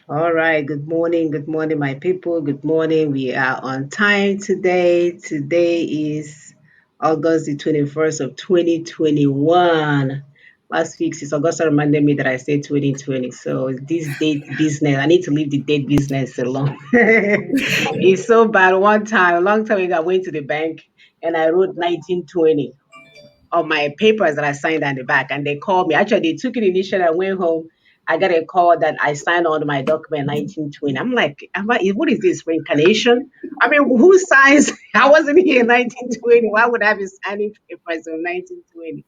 All right. Good morning, my people. Good morning. We are on time today. Today is August the 21st of 2021. Last week, Sis Augusta reminded me that I said 2020. So this date business, I need to leave the date business alone. It's so bad. One time, a long time ago, I went to the bank and I wrote 1920 on my papers that I signed on the back, and they called me. Actually, they took it initially. I went home. I got a call that I signed on my document 1920. I'm like, what is this reincarnation? I mean, who signs? I wasn't here in 1920. Why would I be signing papers in 1920?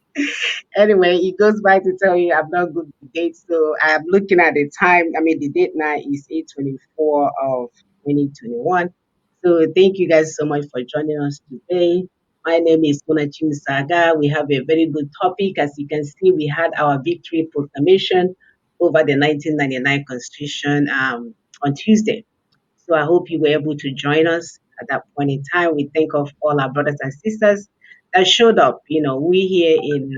Anyway, it goes back to tell you I'm not good with dates. So I'm looking at the time. I mean, the date now is 8/24 of 2021. So thank you guys so much for joining us today. My name is Monachim Saga. We have a very good topic. As you can see, we had our victory proclamation over the 1999 Constitution on Tuesday. So I hope you were able to join us at that point in time. We think of all our brothers and sisters that showed up. We here in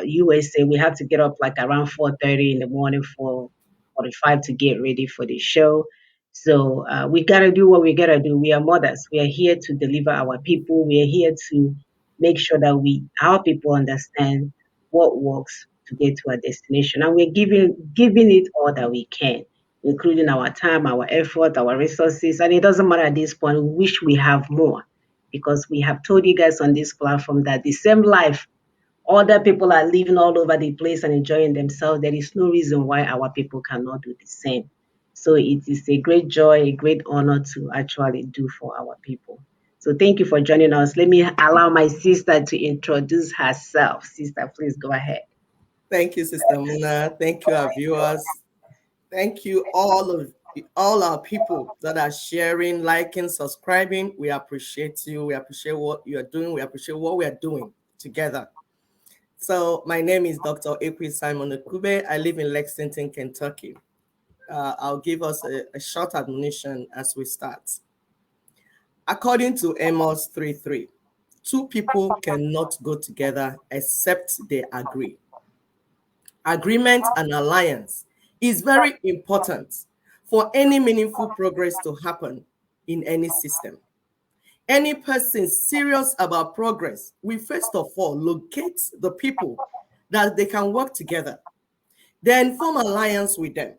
USA, we have to get up like around 4:30 in the morning, 4:45 to get ready for the show. So we gotta do what we gotta do. We are mothers. We are here to deliver our people. We are here to make sure that our people understand what works to get to our destination, and we're giving it all that we can, including our time, our effort, our resources. And it doesn't matter at this point. We wish we have more because we have told you guys on this platform that the same life other people are living all over the place and enjoying themselves. There is no reason why our people cannot do the same. So it is a great joy, a great honor to actually do for our people. So thank you for joining us. Let me allow my sister to introduce herself. Sister, please go ahead. Thank you, Sister Muna. Thank you, our viewers. Thank you, all our people that are sharing, liking, subscribing. We appreciate you. We appreciate what you are doing. We appreciate what we are doing together. So, my name is Dr. Ekwi Simon Okube. I live in Lexington, Kentucky. I'll give us a short admonition as we start. According to Amos 3:3, two people cannot go together except they agree. Agreement and alliance is very important for any meaningful progress to happen in any system. Any person serious about progress will first of all locate the people that they can work together, then form alliance with them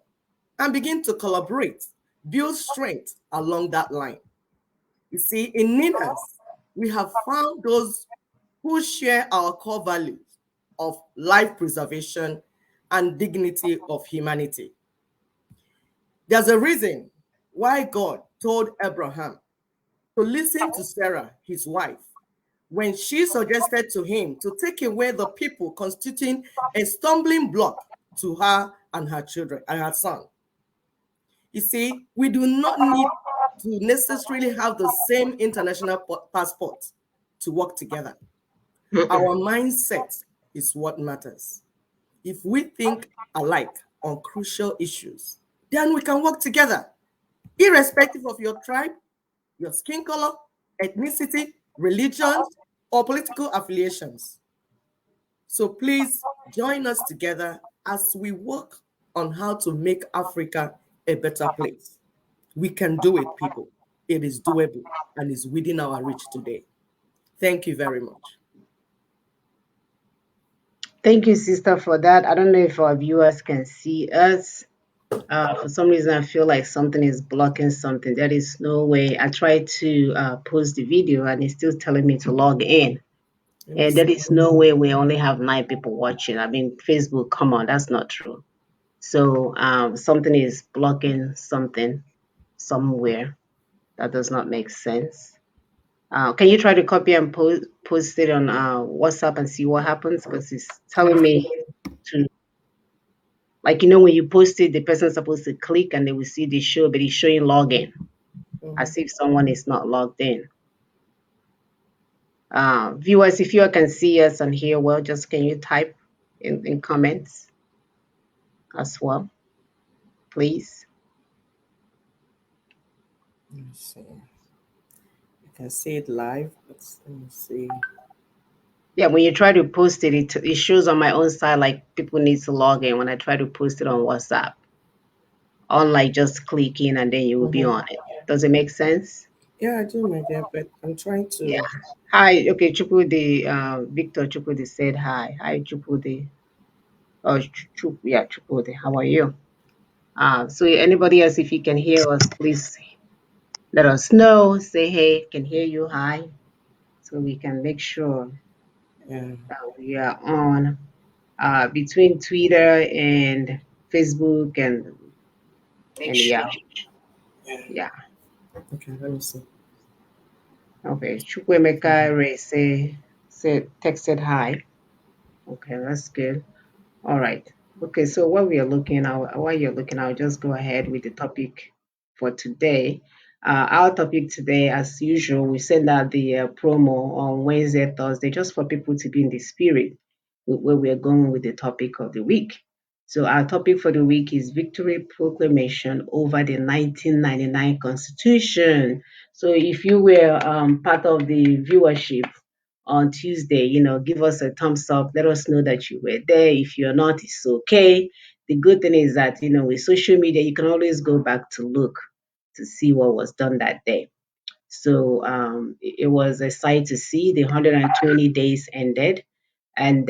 and begin to collaborate, build strength along that line. You see, in Ninas, we have found those who share our core values of life preservation and dignity of humanity. There's a reason why God told Abraham to listen to Sarah, his wife, when she suggested to him to take away the people constituting a stumbling block to her and her children and her son. You see, we do not need to necessarily have the same international passport to work together. Our mindset is what matters. If we think alike on crucial issues, then we can work together, irrespective of your tribe, your skin color, ethnicity, religion, or political affiliations. So please join us together as we work on how to make Africa a better place. We can do it, people. It is doable and is within our reach today. Thank you very much. Thank you, sister, for that. I don't know if our viewers can see us. For some reason, I feel like something is blocking something. There is no way. I tried to post the video and it's still telling me to log in. And there is no way we only have 9 people watching. I mean, Facebook, come on, that's not true. So something is blocking something somewhere. That does not make sense. Can you try to copy and post it on WhatsApp and see what happens? Because it's telling me to, like, when you post it, the person's supposed to click and they will see the show, but it's showing login as if someone is not logged in. Viewers, if you can see us and hear well, just can you type in comments as well, please? Let me see. You can see it live. Let me see. Yeah, when you try to post it, it shows on my own side like people need to log in when I try to post it on WhatsApp. unlike just clicking and then you will be Mm-hmm. on it. Does it make sense? Yeah, I do, my dear, but I'm trying Yeah. to. Hi. Okay, Chukwudi, Victor Chukwudi said hi. Hi, Chukwudi. Oh, yeah, Chukwudi. How are you? So anybody else, if you can hear us, please let us know. Say hey, can hear you. Hi, so we can make sure Yeah. that we are on between Twitter and Facebook and yeah, yeah. Okay, let me see. Okay, Chukwemeka Ray say texted hi. Okay, that's good. All right. Okay, so while you're looking, I'll just go ahead with the topic for today. Our topic today, as usual, we send out the promo on Wednesday, Thursday, just for people to be in the spirit with where we are going with the topic of the week. So our topic for the week is Victory Proclamation over the 1999 Constitution. So if you were part of the viewership on Tuesday, give us a thumbs up. Let us know that you were there. If you're not, it's okay. The good thing is that, with social media, you can always go back to look to see what was done that day. So it was a sight to see. The 120 days ended, and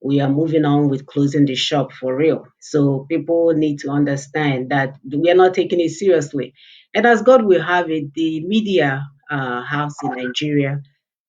we are moving on with closing the shop for real. So people need to understand that we are not taking it seriously. And as God will have it, the media house in Nigeria,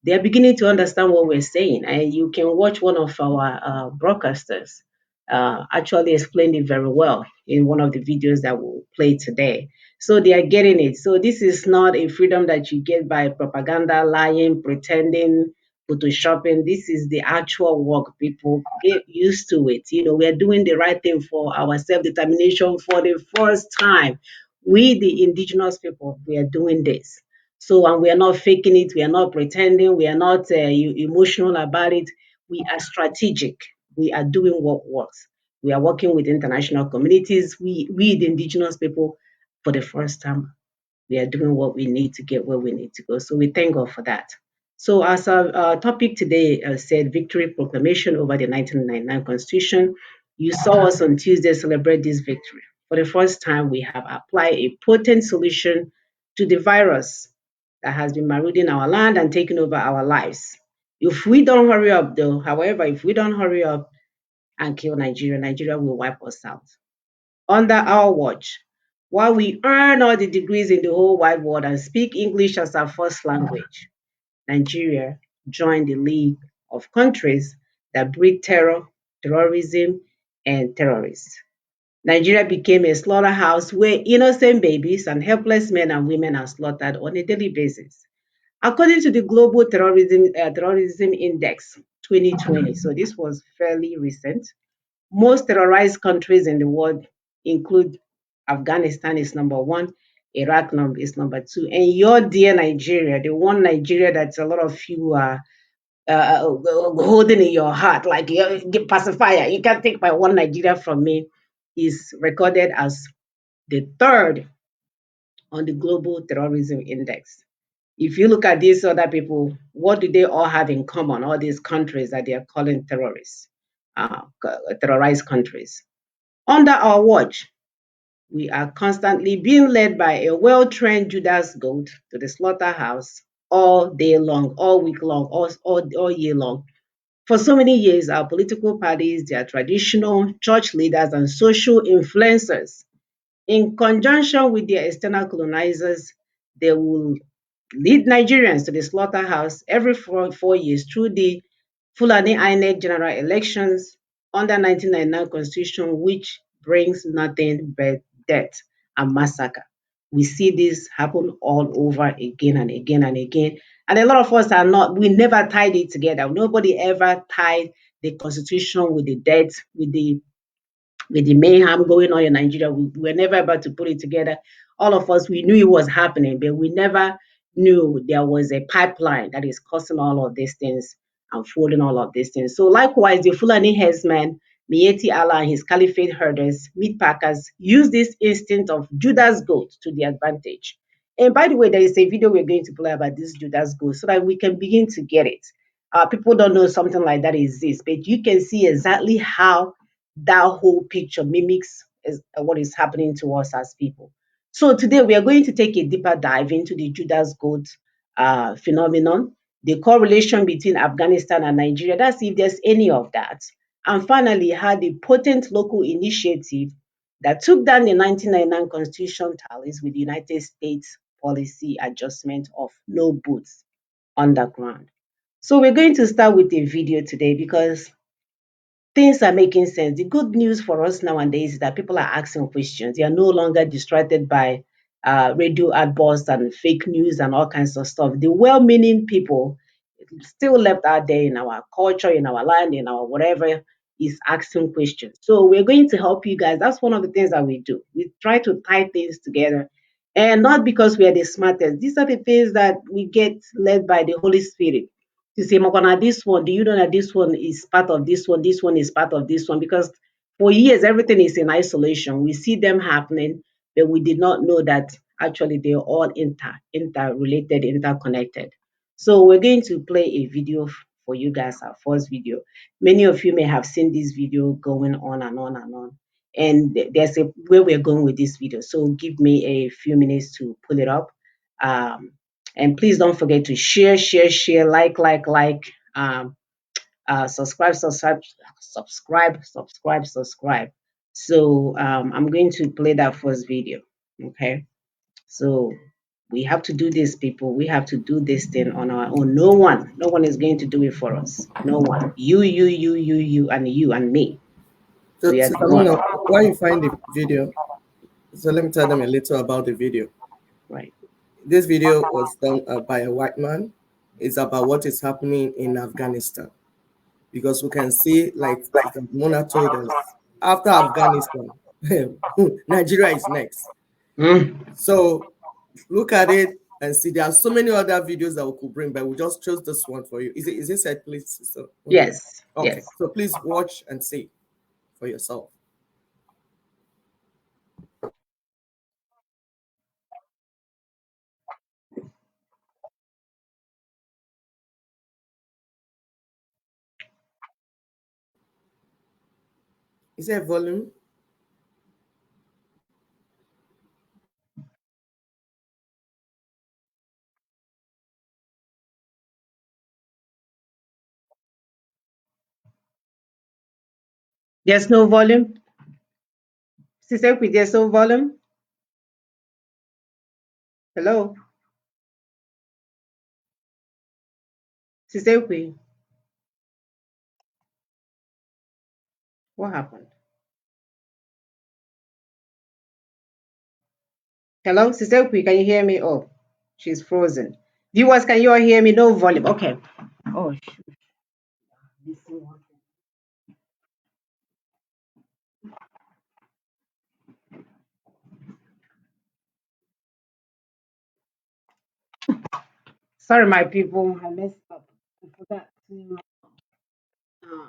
they are beginning to understand what we're saying. And you can watch one of our broadcasters actually explain it very well in one of the videos that we'll play today. So they are getting it. So this is not a freedom that you get by propaganda, lying, pretending, photoshopping. This is the actual work. People get used to it. We are doing the right thing for our self-determination for the first time. We, the indigenous people, we are doing this. So, and we are not faking it. We are not pretending. We are not emotional about it. We are strategic. We are doing what works. We are working with international communities. We, the indigenous people, for the first time, we are doing what we need to get where we need to go. So we thank God for that. So as our topic today said, Victory Proclamation over the 1999 Constitution, you saw us on Tuesday celebrate this victory. For the first time, we have applied a potent solution to the virus that has been marauding our land and taking over our lives. If we don't hurry up, though, however, if we don't hurry up and kill Nigeria, Nigeria will wipe us out under our watch. While we earn all the degrees in the whole wide world and speak English as our first language, Nigeria joined the league of countries that breed terror, terrorism, and terrorists. Nigeria became a slaughterhouse where innocent babies and helpless men and women are slaughtered on a daily basis. According to the Global Terrorism Index 2020, so this was fairly recent, most terrorized countries in the world include Afghanistan is number one, Iraq is number two, and your dear Nigeria, the one Nigeria that a lot of you are holding in your heart, like pacifier. You can't take my one Nigeria from me, is recorded as the third on the Global Terrorism Index. If you look at these other people, what do they all have in common? All these countries that they are calling terrorists, terrorized countries. Under our watch, we are constantly being led by a well trained Judas goat to the slaughterhouse all day long, all week long, all year long. For so many years, our political parties, their traditional church leaders, and social influencers, in conjunction with their external colonizers, they will lead Nigerians to the slaughterhouse every 4 years through the Fulani INEC general elections under 1999 constitution, which brings nothing but death and massacre. We see this happen all over again and again and again. And a lot of us we never tied it together. Nobody ever tied the constitution with the death, with the mayhem going on in Nigeria. We were never able to put it together. All of us, we knew it was happening, but we never knew there was a pipeline that is causing all of these things and folding all of these things. So likewise, the Fulani herdsmen, Mieti Allah and his caliphate herders, meat packers, use this instinct of Judas goat to their advantage. And by the way, there is a video we're going to play about this Judas goat so that we can begin to get it. People don't know something like that exists, but you can see exactly how that whole picture mimics what is happening to us as people. So today we are going to take a deeper dive into the Judas Goat phenomenon, the correlation between Afghanistan and Nigeria. That's if there's any of that. And finally, how the potent local initiative that took down the 1999 constitution tallies with the United States policy adjustment of no boots underground. So we're going to start with a video today because things are making sense. The good news for us nowadays is that people are asking questions. They are no longer distracted by radio adbursts and fake news and all kinds of stuff. The well-meaning people still left out there in our culture, in our land, in our whatever is asking questions. So we're going to help you guys. That's one of the things that we do. We try to tie things together. And not because we are the smartest. These are the things that we get led by the Holy Spirit to say, Mokona, this one, do you know that this one is part of this one is part of this one? Because for years, everything is in isolation. We see them happening, but we did not know that actually they're all interrelated, interconnected. So we're going to play a video for you guys, our first video. Many of you may have seen this video going on and on and on. And there's a where we're going with this video. So give me a few minutes to pull it up. Um, and please don't forget to share, like, subscribe. So I'm going to play that first video. Okay. So we have to do this, people. We have to do this thing on our own. No one is going to do it for us. No one. You, and me. So, We are so the one. Shamina, why you find the video? So let me tell them a little about the video. Right. This video was done by a white man. It's about what is happening in Afghanistan because we can see, like Sister Mona told us, after Afghanistan, Nigeria is next. Mm. So look at it and see. There are so many other videos that we could bring, but we just chose this one for you. Is it set, please, Sister Mona? Yes. Okay, Yes. so please watch and see for yourself. Is there volume? There's no volume. Sister, there's no volume. Hello, Sister, what happened? Hello, Sister, can you hear me? Oh, she's frozen. Viewers, can you all hear me? No volume. Okay. Oh, shoot. Sorry, my people. I messed up. I forgot to. Uh,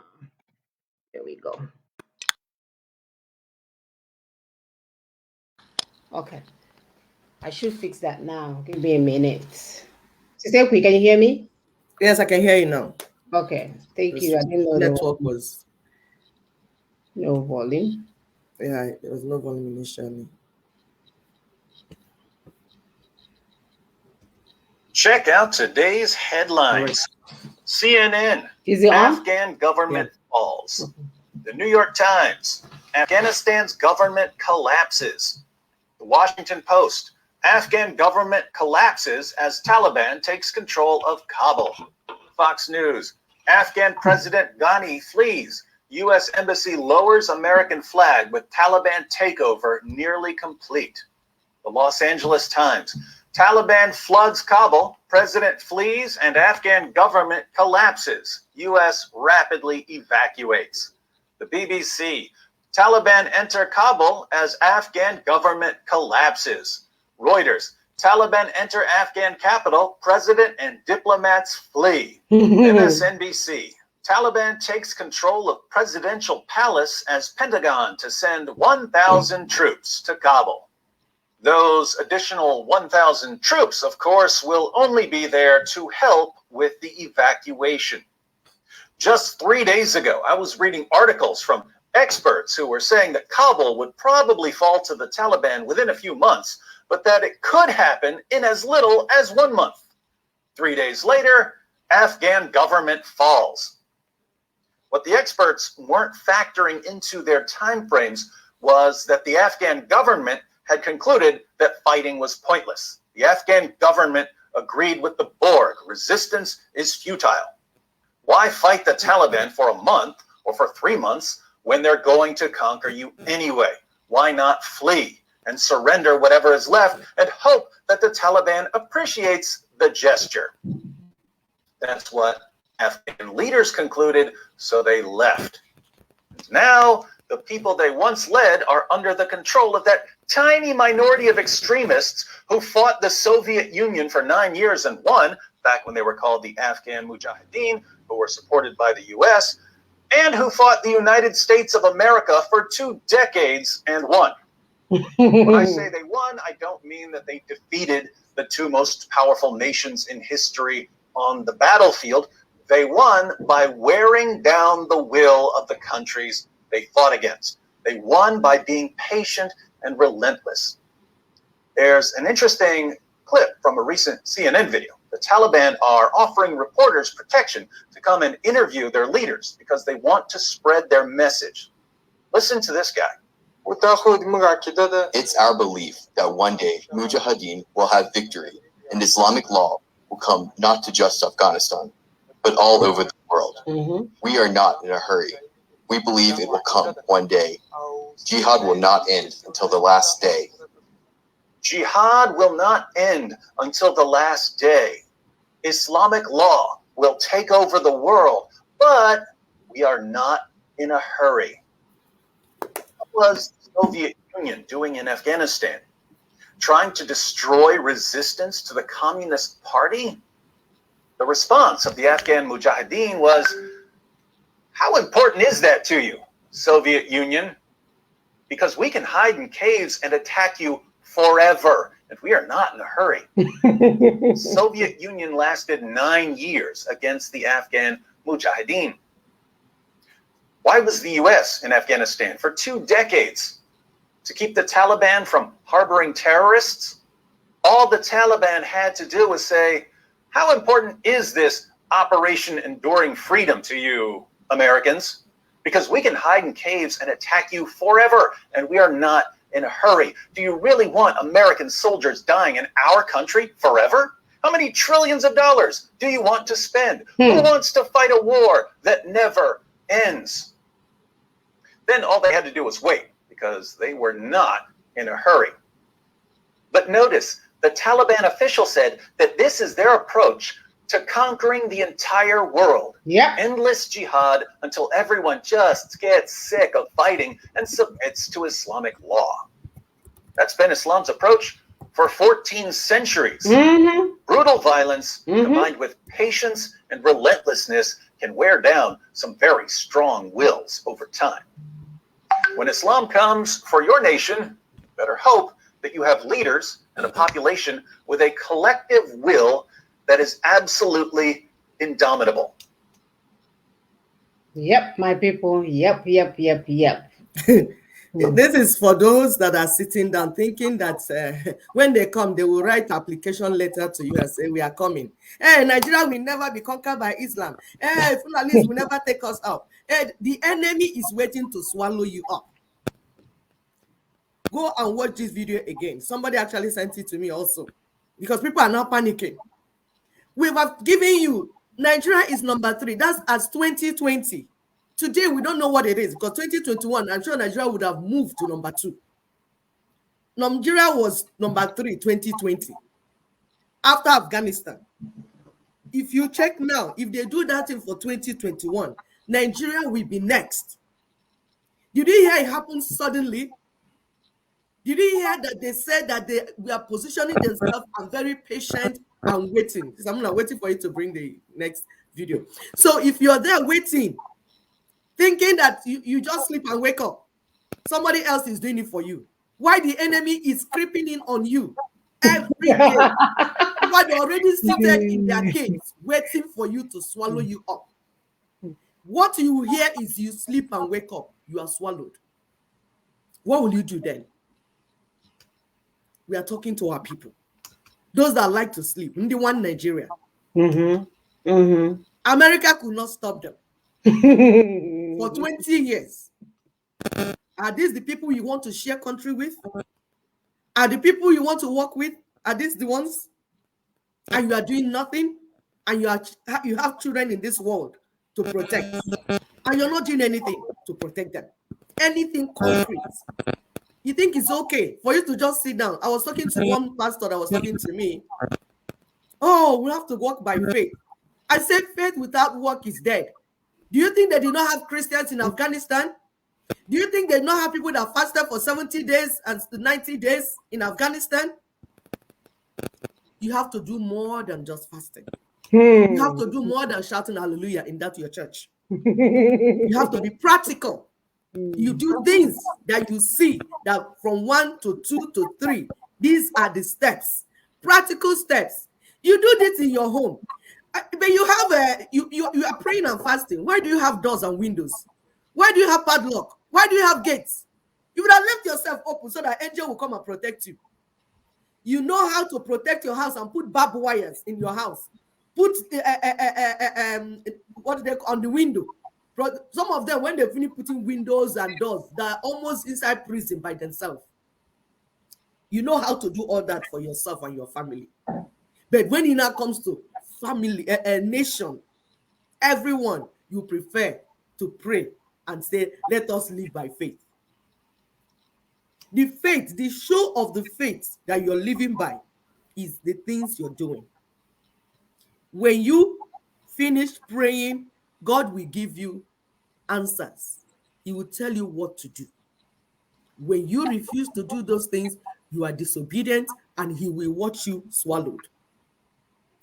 there we go. Okay. I should fix that now. Give me a minute. Sister, can you hear me? Yes, I can hear you now. Okay. Thank This you. I didn't know there network was was, no volume. yeah, there was no volume initially. Check out today's headlines. CNN, Is it on? Afghan government falls. The New York Times, Afghanistan's government collapses. The Washington Post, Afghan government collapses as Taliban takes control of Kabul. Fox News, Afghan President Ghani flees. U.S. Embassy lowers American flag with Taliban takeover nearly complete. The Los Angeles Times, Taliban floods Kabul, president flees, and Afghan government collapses. U.S. rapidly evacuates. The BBC, Taliban enter Kabul as Afghan government collapses. Reuters, Taliban enter Afghan capital, president and diplomats flee. MSNBC, Taliban takes control of presidential palace as Pentagon to send 1,000 troops to Kabul. Those additional 1,000 troops, of course, will only be there to help with the evacuation. Just 3 days ago, I was reading articles from Experts who were saying that Kabul would probably fall to the Taliban within a few months, but that it could happen in as little as 1 month. 3 days later, Afghan government falls. What the experts weren't factoring into their timeframes was that the Afghan government had concluded that fighting was pointless. The Afghan government agreed with the Borg. Resistance is futile. Why fight the Taliban for a month or for 3 months when they're going to conquer you anyway? Why not flee and surrender whatever is left and hope that the Taliban appreciates the gesture? That's what Afghan leaders concluded, so they left. Now, the people they once led are under the control of that tiny minority of extremists who fought the Soviet Union for 9 years and won, back when they were called the Afghan Mujahideen, who were supported by the US, and who fought the United States of America for 2 decades and won. When I say they won, I don't mean that they defeated the 2 most powerful nations in history on the battlefield. They won by wearing down the will of the countries they fought against. They won by being patient and relentless. There's an interesting clip from a recent CNN video. The Taliban are offering reporters protection to come and interview their leaders because they want to spread their message. Listen to this guy. It's our belief that one day Mujahideen will have victory and Islamic law will come not to just Afghanistan, but all over the world. We are not in a hurry. We believe it will come one day. Jihad will not end until the last day. Jihad will not end until the last day. Islamic law will take over the world, but we are not in a hurry. What was the Soviet Union doing in Afghanistan? Trying to destroy resistance to the Communist Party? The response of the Afghan Mujahideen was, how important is that to you, Soviet Union? Because we can hide in caves and attack you forever, and we are not in a hurry. Soviet Union lasted 9 years against the Afghan Mujahideen. Why was the US in Afghanistan for 2 decades? To keep the Taliban from harboring terrorists? All the Taliban had to do was say, how important is this Operation Enduring Freedom to you, Americans? Because we can hide in caves and attack you forever, and we are not in a hurry. Do you really want American soldiers dying in our country forever? How many trillions of dollars do you want to spend? Who wants to fight a war that never ends? Then all they had to do was wait, because they were not in a hurry. But notice, the Taliban official said that this is their approach to conquering the entire world. Yeah. Endless jihad until everyone just gets sick of fighting and submits to Islamic law. That's been Islam's approach for 14 centuries. Brutal violence combined with patience and relentlessness can wear down some very strong wills over time. When Islam comes for your nation, you better hope that you have leaders and a population with a collective will that is absolutely indomitable. Yep, my people. Yep. This is for those that are sitting down thinking that when they come, they will write application letter to you and say, we are coming. Hey, Nigeria will never be conquered by Islam. Hey, Fulanis will never take us out. Hey, the enemy is waiting to swallow you up. Go and watch this video again. Somebody actually sent it to me also, because people are now panicking. We have given you, Nigeria is number 3. That's as 2020. Today, we don't know what it is, because 2021, I'm sure Nigeria would have moved to number 2. Nigeria was number 3, 2020, after Afghanistan. If you check now, if they do that thing for 2021, Nigeria will be next. Did you hear it happen suddenly? Did you hear that they said that they are positioning themselves and very patient and waiting? Because I'm not waiting for you to bring the next video. So if you're there waiting, thinking that you just sleep and wake up, somebody else is doing it for you. Why the enemy is creeping in on you every day? Why they're already seated in their caves waiting for you to swallow you up. What you hear is you sleep and wake up. you are swallowed. What will you do then? We are talking to our people. Those that like to sleep. In the one Nigeria. America could not stop them. For 20 years. Are these the people you want to share country with? Are the people you want to work with? Are these the ones? And you are doing nothing? And you have children in this world to protect. And you're not doing anything to protect them. Anything concrete. You think it's okay for you to just sit down? I was talking to one pastor that was talking to me. Oh, we have to walk by faith. I said faith without work is dead. Do you think they did not have Christians in Afghanistan? Do you think they did not have people that fasted for 70 days and 90 days in Afghanistan? You have to do more than just fasting. You have to do more than shouting hallelujah in that your church. You have to be practical. You do things that you see that from 1 to 2 to 3. These are the steps, practical steps. You do this in your home. But you have you are praying and fasting. Why do you have doors and windows? Why do you have padlock? Why do you have gates? You would have left yourself open so that angel will come and protect you. You know how to protect your house and put barbed wires in your house. Put what they on the window. Some of them, when they finish putting windows and doors, they're almost inside prison by themselves. You know how to do all that for yourself and your family. But when it now comes to family, a nation, everyone, you prefer to pray and say, let us live by faith. The faith, the show of the faith that you're living by is the things you're doing. When you finish praying, God will give you answers. He will tell you what to do. When you refuse to do those things, you are disobedient and he will watch you swallowed.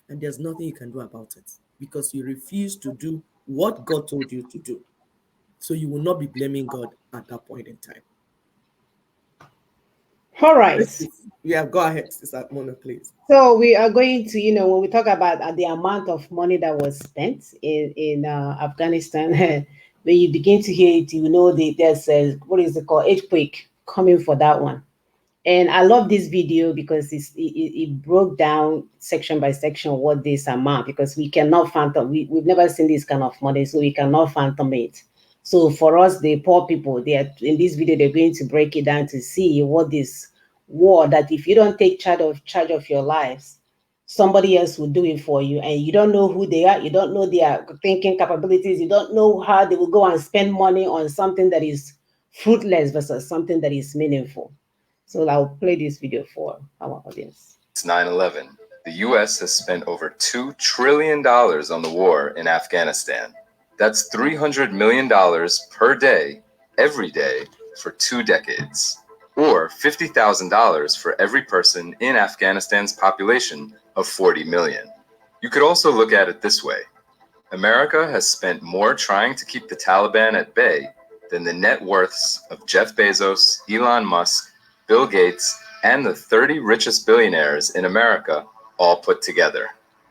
And there's nothing you can do about it because you refuse to do what God told you to do. So you will not be blaming God at that point in time. All right. Yeah, go ahead, Sister Mona, please. So we are going to, when we talk about the amount of money that was spent in Afghanistan, when you begin to hear it, there's what is it called, earthquake coming for that one. And I love this video because it broke down section by section what this amount, because we cannot phantom. We've never seen this kind of money, so we cannot phantom it. So for us, the poor people, in this video, they're going to break it down to see what this war, that if you don't take charge of your lives, somebody else will do it for you, and you don't know who they are, you don't know their thinking capabilities, you don't know how they will go and spend money on something that is fruitless versus something that is meaningful. So I'll play this video for our audience. It's 9/11. The U.S. has spent over $2 trillion on the war in Afghanistan. That's $300 million per day, every day, for 2 decades. Or $50,000 for every person in Afghanistan's population of 40 million. You could also look at it this way. America has spent more trying to keep the Taliban at bay than the net worths of Jeff Bezos, Elon Musk, Bill Gates, and the 30 richest billionaires in America all put together.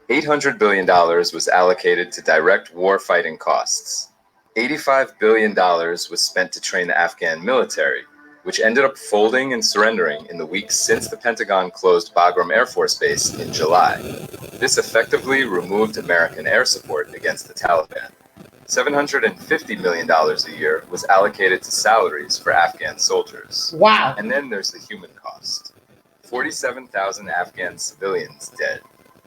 $800 billion was allocated to direct war-fighting costs. $85 billion was spent to train the Afghan military, which ended up folding and surrendering in the weeks since the Pentagon closed Bagram Air Force Base in July. This effectively removed American air support against the Taliban. $750 million a year was allocated to salaries for Afghan soldiers. Wow. And then there's the human cost. 47,000 Afghan civilians dead,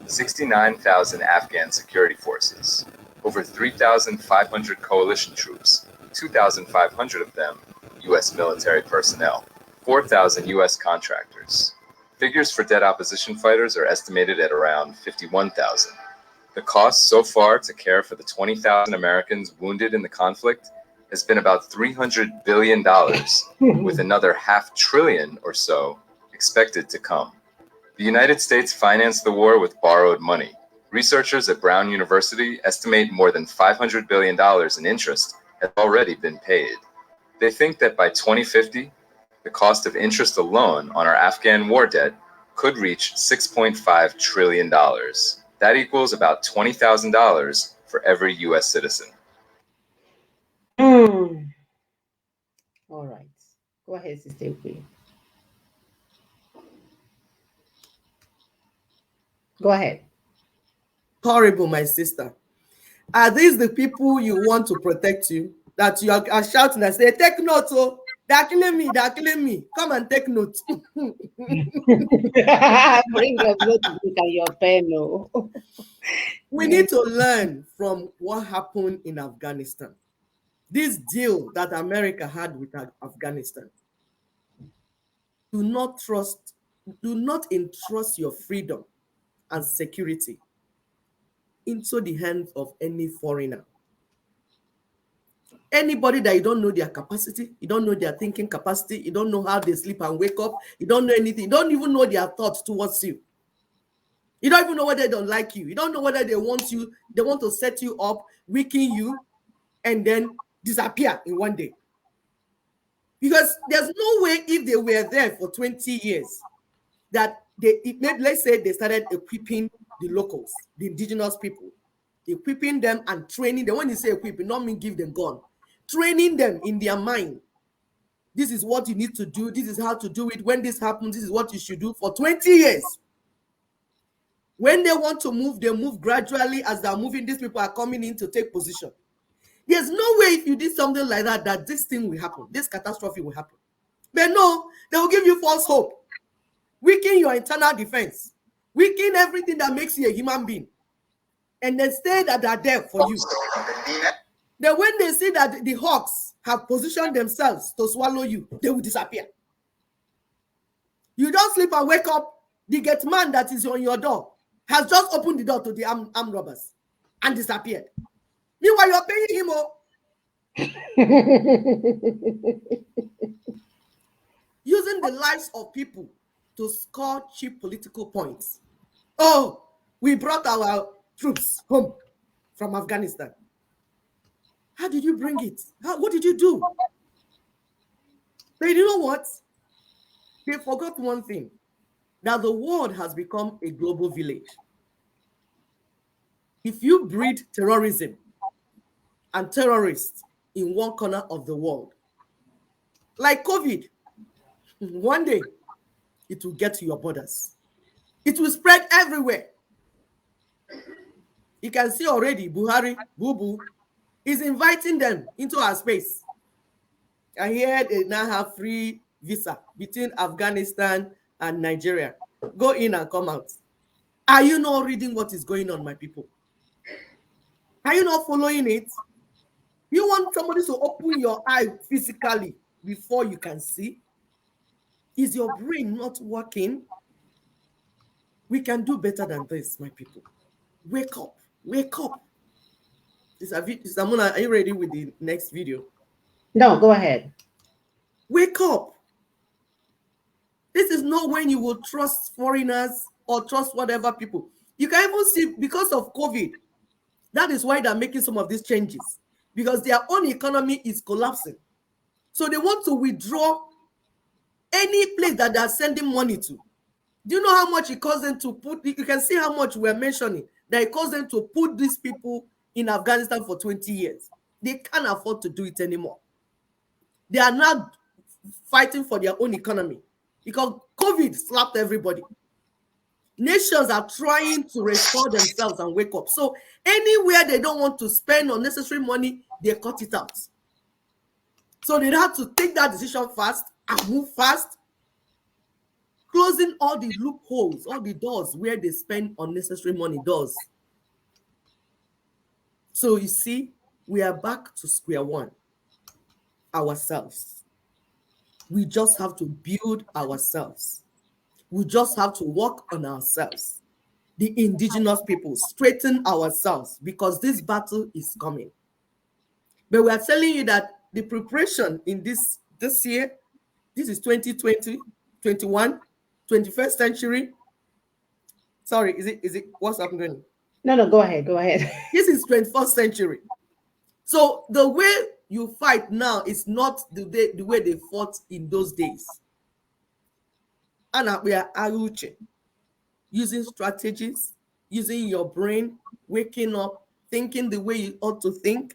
69,000 Afghan security forces, over 3,500 coalition troops, 2,500 of them U.S. military personnel, 4,000 U.S. contractors. Figures for dead opposition fighters are estimated at around 51,000. The cost so far to care for the 20,000 Americans wounded in the conflict has been about $300 billion, with another $500 billion or so expected to come. The United States financed the war with borrowed money. Researchers at Brown University estimate more than $500 billion in interest has already been paid. They think that by 2050, the cost of interest alone on our Afghan war debt could reach $6.5 trillion. That equals about $20,000 for every U.S. citizen. Go ahead, Sister Queen. Go ahead. Horrible, my sister. Are these the people you want to protect you? That you are shouting and say, take note, oh, they're killing me, they're killing me. Come and take note. Bring your notebook and your pen. Oh. We need to learn from what happened in Afghanistan. This deal that America had with Afghanistan. Do not entrust your freedom and security into the hands of any foreigner. Anybody that you don't know their capacity, you don't know their thinking capacity, you don't know how they sleep and wake up, you don't know anything, you don't even know their thoughts towards you. You don't even know whether they don't like you. You don't know whether they want to set you up, weaken you, and then disappear in one day. Because there's no way, if they were there for 20 years, that let's say they started equipping the locals, the indigenous people, equipping them and training them. When you say equipping, not mean give them gun. Training them in their mind. This is what you need to do. This is how to do it. When this happens, this is what you should do for 20 years. When they want to move, they move gradually. As they're moving, these people are coming in to take position. There's no way if you did something like that, that this thing will happen. This catastrophe will happen. But no, they will give you false hope. Weaken your internal defense. Weaken everything that makes you a human being. And then say that they're there for you. Then when they see that the hawks have positioned themselves to swallow you, they will disappear. You don't sleep and wake up, the gate man that is on your door has just opened the door to the armed robbers and disappeared. Meanwhile, you're paying him. Using the lives of people to score cheap political points. Oh, we brought our troops home from Afghanistan. How did you bring it? What did you do? But you know what? They forgot one thing, that the world has become a global village. If you breed terrorism and terrorists in one corner of the world, like COVID, one day it will get to your borders. It will spread everywhere. You can see already Buhari, Bubu, is inviting them into our space. I hear they now have free visa between Afghanistan and Nigeria. Go in and come out. Are you not reading what is going on, my people? Are you not following it? You want somebody to open your eye physically before you can see? Is your brain not working? We can do better than this, my people. Wake up. Wake up. Samuna, are you ready with the next video? No, go ahead. Wake up. This is not when you will trust foreigners or trust whatever people. You can even see, because of COVID, that is why they're making some of these changes, because their own economy is collapsing. So they want to withdraw any place that they're sending money to. Do you know how much it costs them to put? You can see how much we're mentioning that it costs them to put these people in Afghanistan for 20 years. They can't afford to do it anymore. They are now fighting for their own economy because COVID slapped everybody. Nations are trying to restore themselves and wake up. So anywhere they don't want to spend unnecessary money, they cut it out. So they have to take that decision fast and move fast, closing all the loopholes, all the doors where they spend unnecessary money doors. So you see, we are back to square one, ourselves. We just have to build ourselves. We just have to work on ourselves. The indigenous people, straighten ourselves, because this battle is coming. But we are telling you that the preparation in this year, this is 2020, 21, 21st century. Sorry, is it what's happening? No, go ahead. Go ahead. This is 21st century. So the way you fight now is not the way they fought in those days. And we are aruche, using strategies, using your brain, waking up, thinking the way you ought to think,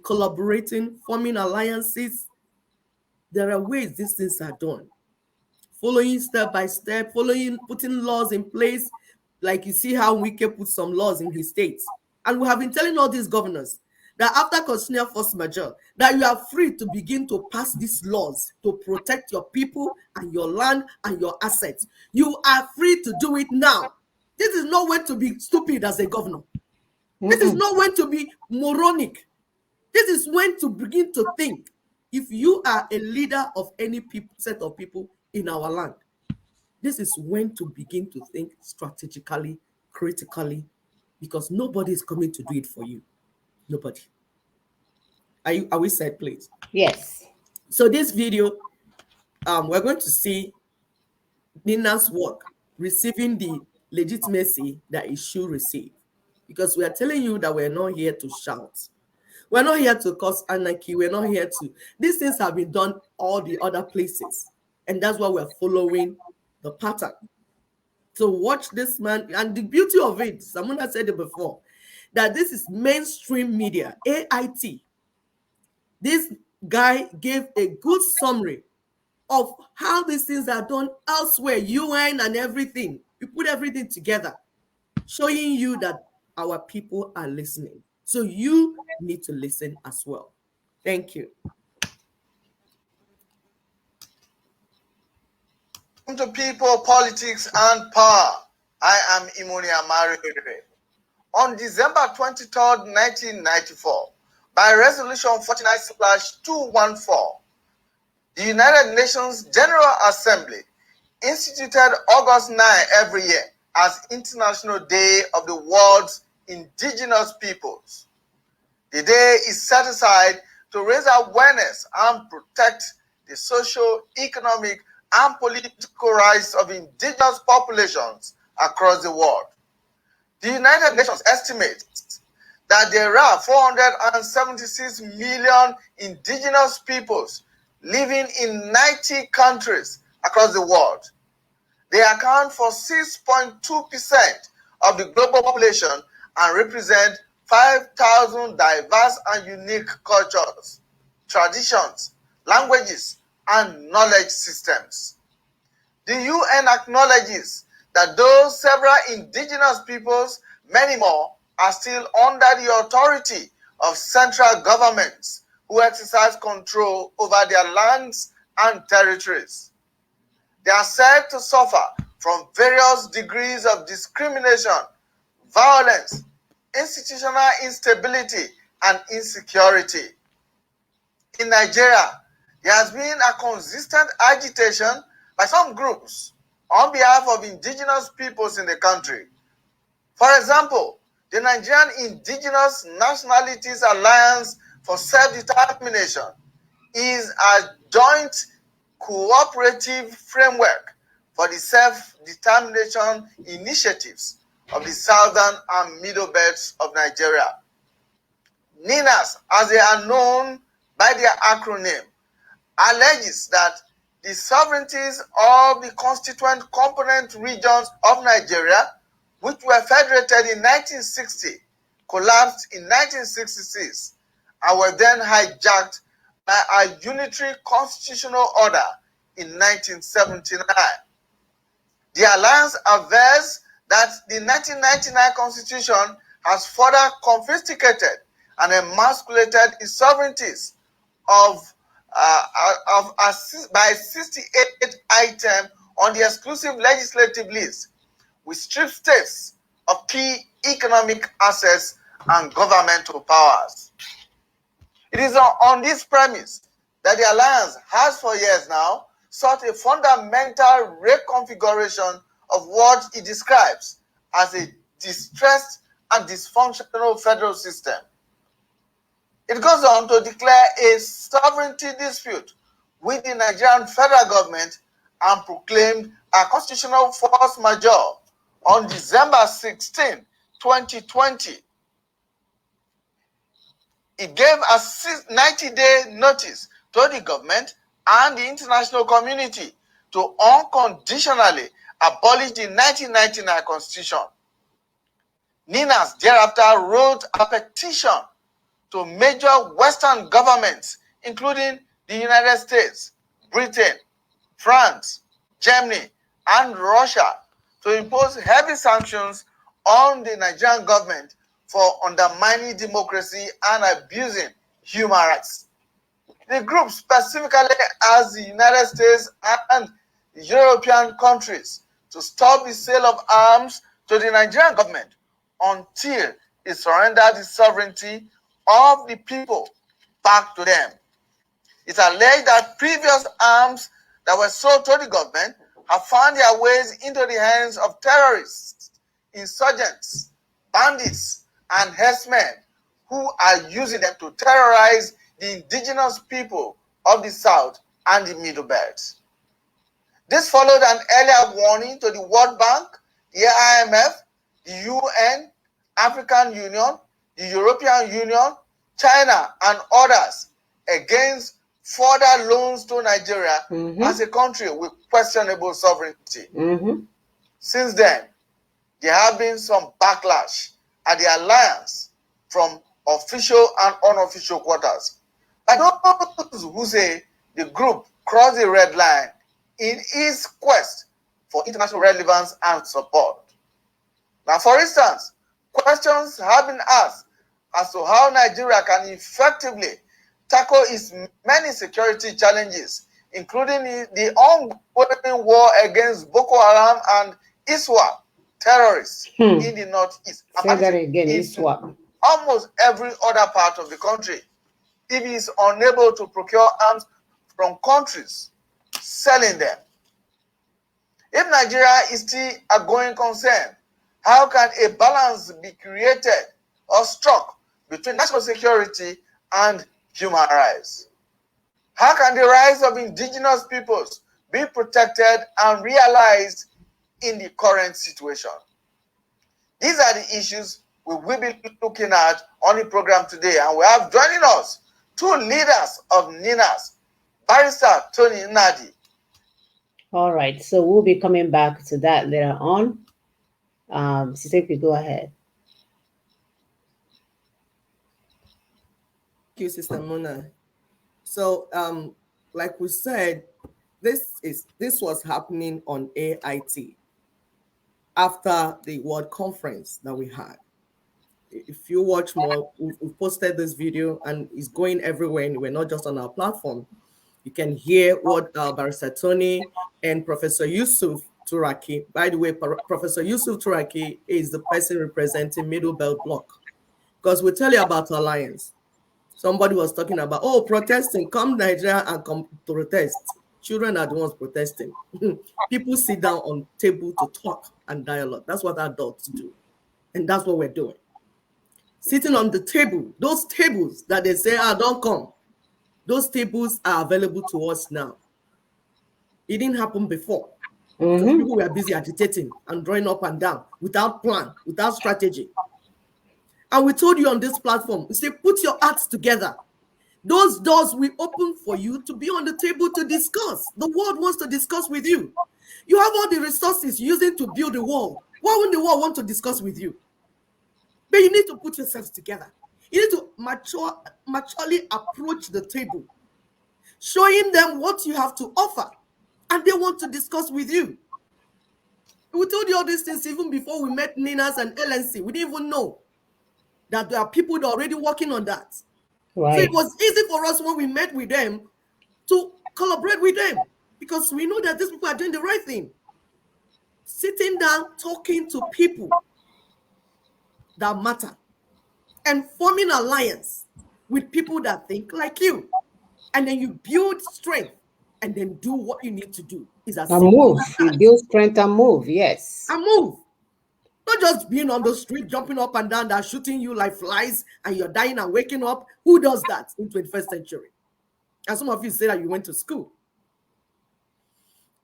collaborating, forming alliances, There are ways these things are done. Following step by step, putting laws in place. Like you see how Wike put some laws in his states. And we have been telling all these governors that after constitutional force majeure, that you are free to begin to pass these laws to protect your people and your land and your assets. You are free to do it now. This is not when to be stupid as a governor. This is not when to be moronic. This is when to begin to think. If you are a leader of any set of people in our land, this is when to begin to think strategically, critically, because nobody is coming to do it for you. Nobody. Are we set, please? Yes. So this video, we're going to see Nina's work receiving the legitimacy that it should receive. Because we are telling you that we're not here to shout. We're not here to cause anarchy. We're not here to. These things have been done all the other places. And that's why we're following the pattern. So watch this man. And the beauty of it, someone has said it before, that this is mainstream media, AIT. This guy gave a good summary of how these things are done elsewhere, UN and everything. We put everything together, showing you that our people are listening. So you need to listen as well. Thank you. To people, politics, and power. I am Imoni Amari. On December 23rd, 1994, by Resolution 49/214, the United Nations General Assembly instituted August 9 every year as International Day of the World's Indigenous Peoples. The day is set aside to raise awareness and protect the social, economic, and political rights of indigenous populations across the world. The United Nations estimates that there are 476 million indigenous peoples living in 90 countries across the world. They account for 6.2% of the global population and represent 5,000 diverse and unique cultures, traditions, languages, and knowledge systems. The UN acknowledges that though several indigenous peoples, many more, are still under the authority of central governments who exercise control over their lands and territories. They are said to suffer from various degrees of discrimination, violence, institutional instability, and insecurity. In Nigeria, there has been a consistent agitation by some groups on behalf of indigenous peoples in the country. For example, the Nigerian Indigenous Nationalities Alliance for Self-Determination is a joint cooperative framework for the self-determination initiatives of the southern and middle belts of Nigeria. NINAS, as they are known by their acronym, alleges that the sovereignties of the constituent component regions of Nigeria, which were federated in 1960, collapsed in 1966, and were then hijacked by a unitary constitutional order in 1979. The Alliance avers that the 1999 Constitution has further confiscated and emasculated its sovereignties by 68 items on the exclusive legislative list, which strips states of key economic assets and governmental powers. It is on this premise that the Alliance has for years now sought a fundamental reconfiguration of what it describes as a distressed and dysfunctional federal system. It goes on to declare a sovereignty dispute with the Nigerian federal government and proclaimed a constitutional force majeure on December 16, 2020. It gave a 90-day notice to the government and the international community to unconditionally abolish the 1999 Constitution. NINAS thereafter wrote a petition to major Western governments, including the United States, Britain, France, Germany, and Russia to impose heavy sanctions on the Nigerian government for undermining democracy and abusing human rights. The group specifically asked the United States and European countries to stop the sale of arms to the Nigerian government until it surrendered the sovereignty of the people back to them. It alleged that previous arms that were sold to the government have found their ways into the hands of terrorists, insurgents, bandits, and herdsmen who are using them to terrorize the indigenous people of the South and the Middle Belt. This followed an earlier warning to the World Bank, the IMF, the UN, African Union, the European Union, China, and others against further loans to Nigeria as a country with questionable sovereignty. Since then, there have been some backlash at the alliance from official and unofficial quarters. By those who say the group crossed the red line in its quest for international relevance and support. Now, for instance, questions have been asked as to how Nigeria can effectively tackle its many security challenges, including the ongoing war against Boko Haram and ISWAP terrorists in the northeast. Say that again, ISWAP. Almost every other part of the country, if it is unable to procure arms from countries selling them. If Nigeria is still a going concern, how can a balance be created or struck between national security and human rights? How can the rights of indigenous peoples be protected and realized in the current situation? These are the issues we will be looking at on the program today, and we have joining us two leaders of NINAS, Barrister Tony Nadi. All right, so we'll be coming back to that later on. Siseki, go ahead. Thank you, Sister Mona. So, like we said, this was happening on AIT after the World Conference that we had. If you watch more, we've posted this video and it's going everywhere, and we're not just on our platform. You can hear what Barrister Tony and Professor Yusuf Turaki, by the way, Professor Yusuf Turaki is the person representing Middle Belt Bloc. Because we tell you about Alliance. Somebody was talking about, oh, protesting, come Nigeria and come to protest. Children are the ones protesting. People sit down on table to talk and dialogue. That's what adults do. And that's what we're doing. Sitting on the table, those tables that they say, don't come. Those tables are available to us now. It didn't happen before. Because people were busy agitating and drawing up and down without plan, without strategy. And we told you on this platform, we say, put your acts together. Those doors we open for you to be on the table to discuss. The world wants to discuss with you. You have all the resources using to build the world. Why wouldn't the world want to discuss with you? But you need to put yourselves together. You need to maturely approach the table, showing them what you have to offer, and they want to discuss with you. We told you all these things even before we met Ninas and LNC. We didn't even know that there are people that are already working on that. Right. So it was easy for us when we met with them to collaborate with them because we know that these people are doing the right thing. Sitting down, talking to people that matter and forming alliance with people that think like you. And then you build strength and then do what you need to do. Is a move. You build strength and move, yes. And move. Not just being on the street, jumping up and down, that shooting you like flies and you're dying and waking up. Who does that in 21st century? And some of you say that you went to school.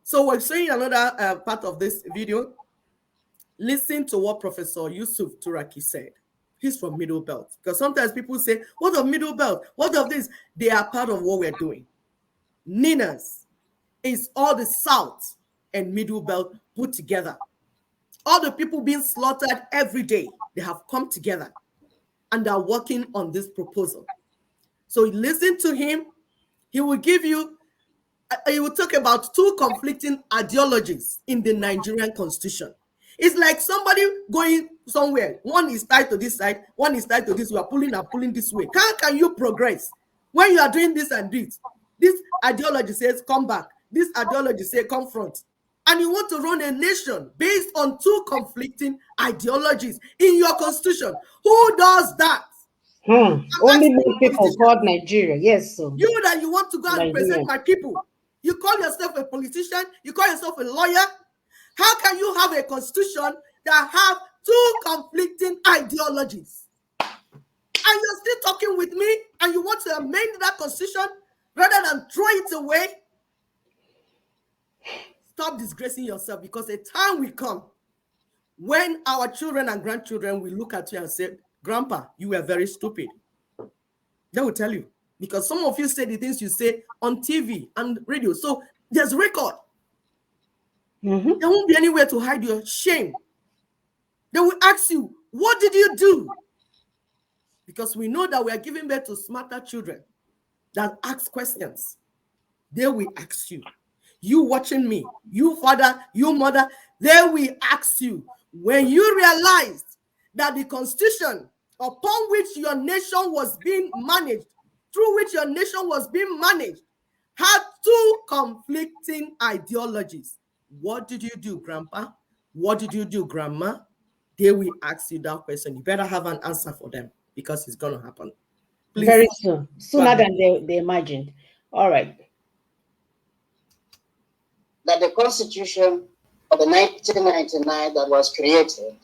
So we're showing another part of this video. Listen to what Professor Yusuf Turaki said. He's from Middle Belt. Because sometimes people say, what of Middle Belt? What of this? They are part of what we're doing. Ninas is all the South and Middle Belt put together. All the people being slaughtered every day, they have come together and are working on this proposal. So listen to him. He will give you you will talk about two conflicting ideologies in the Nigerian constitution. It's like somebody going somewhere. One is tied to this side, one is tied to this. You are pulling and pulling this way. How can you progress when you are doing this and this? This ideology says come back. This ideology says come front. And you want to run a nation based on two conflicting ideologies in your constitution. Who does that? Only many people called Nigeria. Yes, so You that you want to go and Nigeria. represent my people. You call yourself a politician. You call yourself a lawyer. How can you have a constitution that have two conflicting ideologies? And you're still talking with me and you want to amend that constitution rather than throw it away? Stop disgracing yourself, because a time will come when our children and grandchildren will look at you and say, Grandpa, you were very stupid. They will tell you. Because some of you say the things you say on TV and radio. So there's record. There won't be anywhere to hide your shame. They will ask you, what did you do? Because we know that we are giving birth to smarter children that ask questions. They will ask you. You watching me, you father, you mother, they will ask you, when you realized that the constitution upon which your nation was being managed, through which your nation was being managed, had two conflicting ideologies. What did you do, Grandpa? What did you do, Grandma? They will ask you that question. You better have an answer for them, because it's going to happen. Please. Very soon. Sooner than they imagined. All right. That the Constitution of the 1999 that was created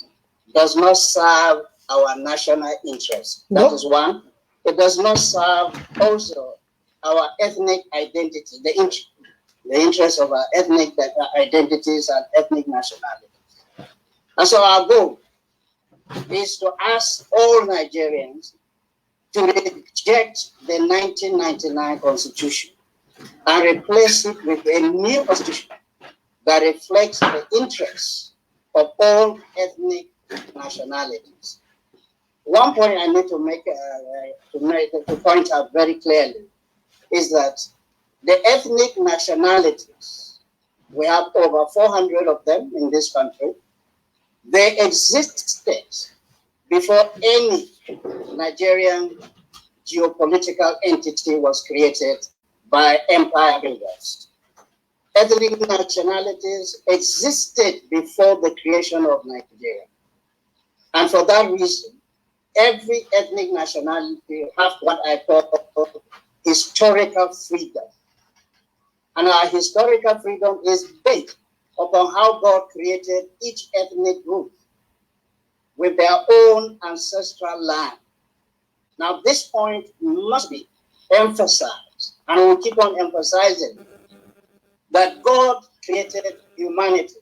does not serve our national interest. That is one. It does not serve also our ethnic identity, the interest of our ethnic identities and ethnic nationalities. And so our goal is to ask all Nigerians to reject the 1999 Constitution and replace it with a new constitution that reflects the interests of all ethnic nationalities. One point I need to make to point out very clearly is that the ethnic nationalities, we have over 400 of them in this country, they existed before any Nigerian geopolitical entity was created by empire builders. Ethnic nationalities existed before the creation of Nigeria. And for that reason, every ethnic nationality has what I call historical freedom. And our historical freedom is based upon how God created each ethnic group with their own ancestral land. Now, this point must be emphasized, and we'll keep on emphasizing that God created humanity,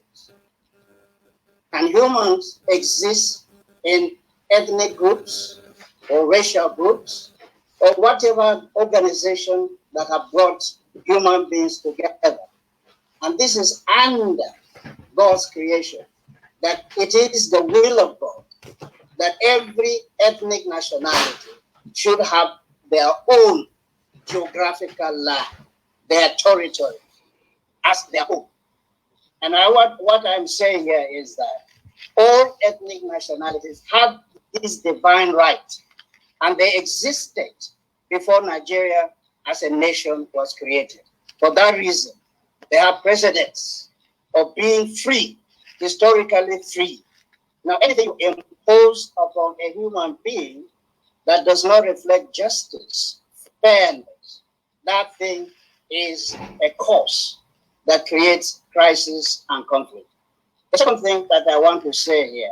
and humans exist in ethnic groups or racial groups or whatever organization that have brought human beings together. And this is under God's creation, that it is the will of God that every ethnic nationality should have their own geographical land, their territory as their own. And what I'm saying here is that all ethnic nationalities have this divine right, and they existed before Nigeria as a nation was created. For that reason, they have precedents of being free, historically free. Now, anything you impose upon a human being that does not reflect justice, fairness, that thing is a cause that creates crisis and conflict. The second thing that I want to say here,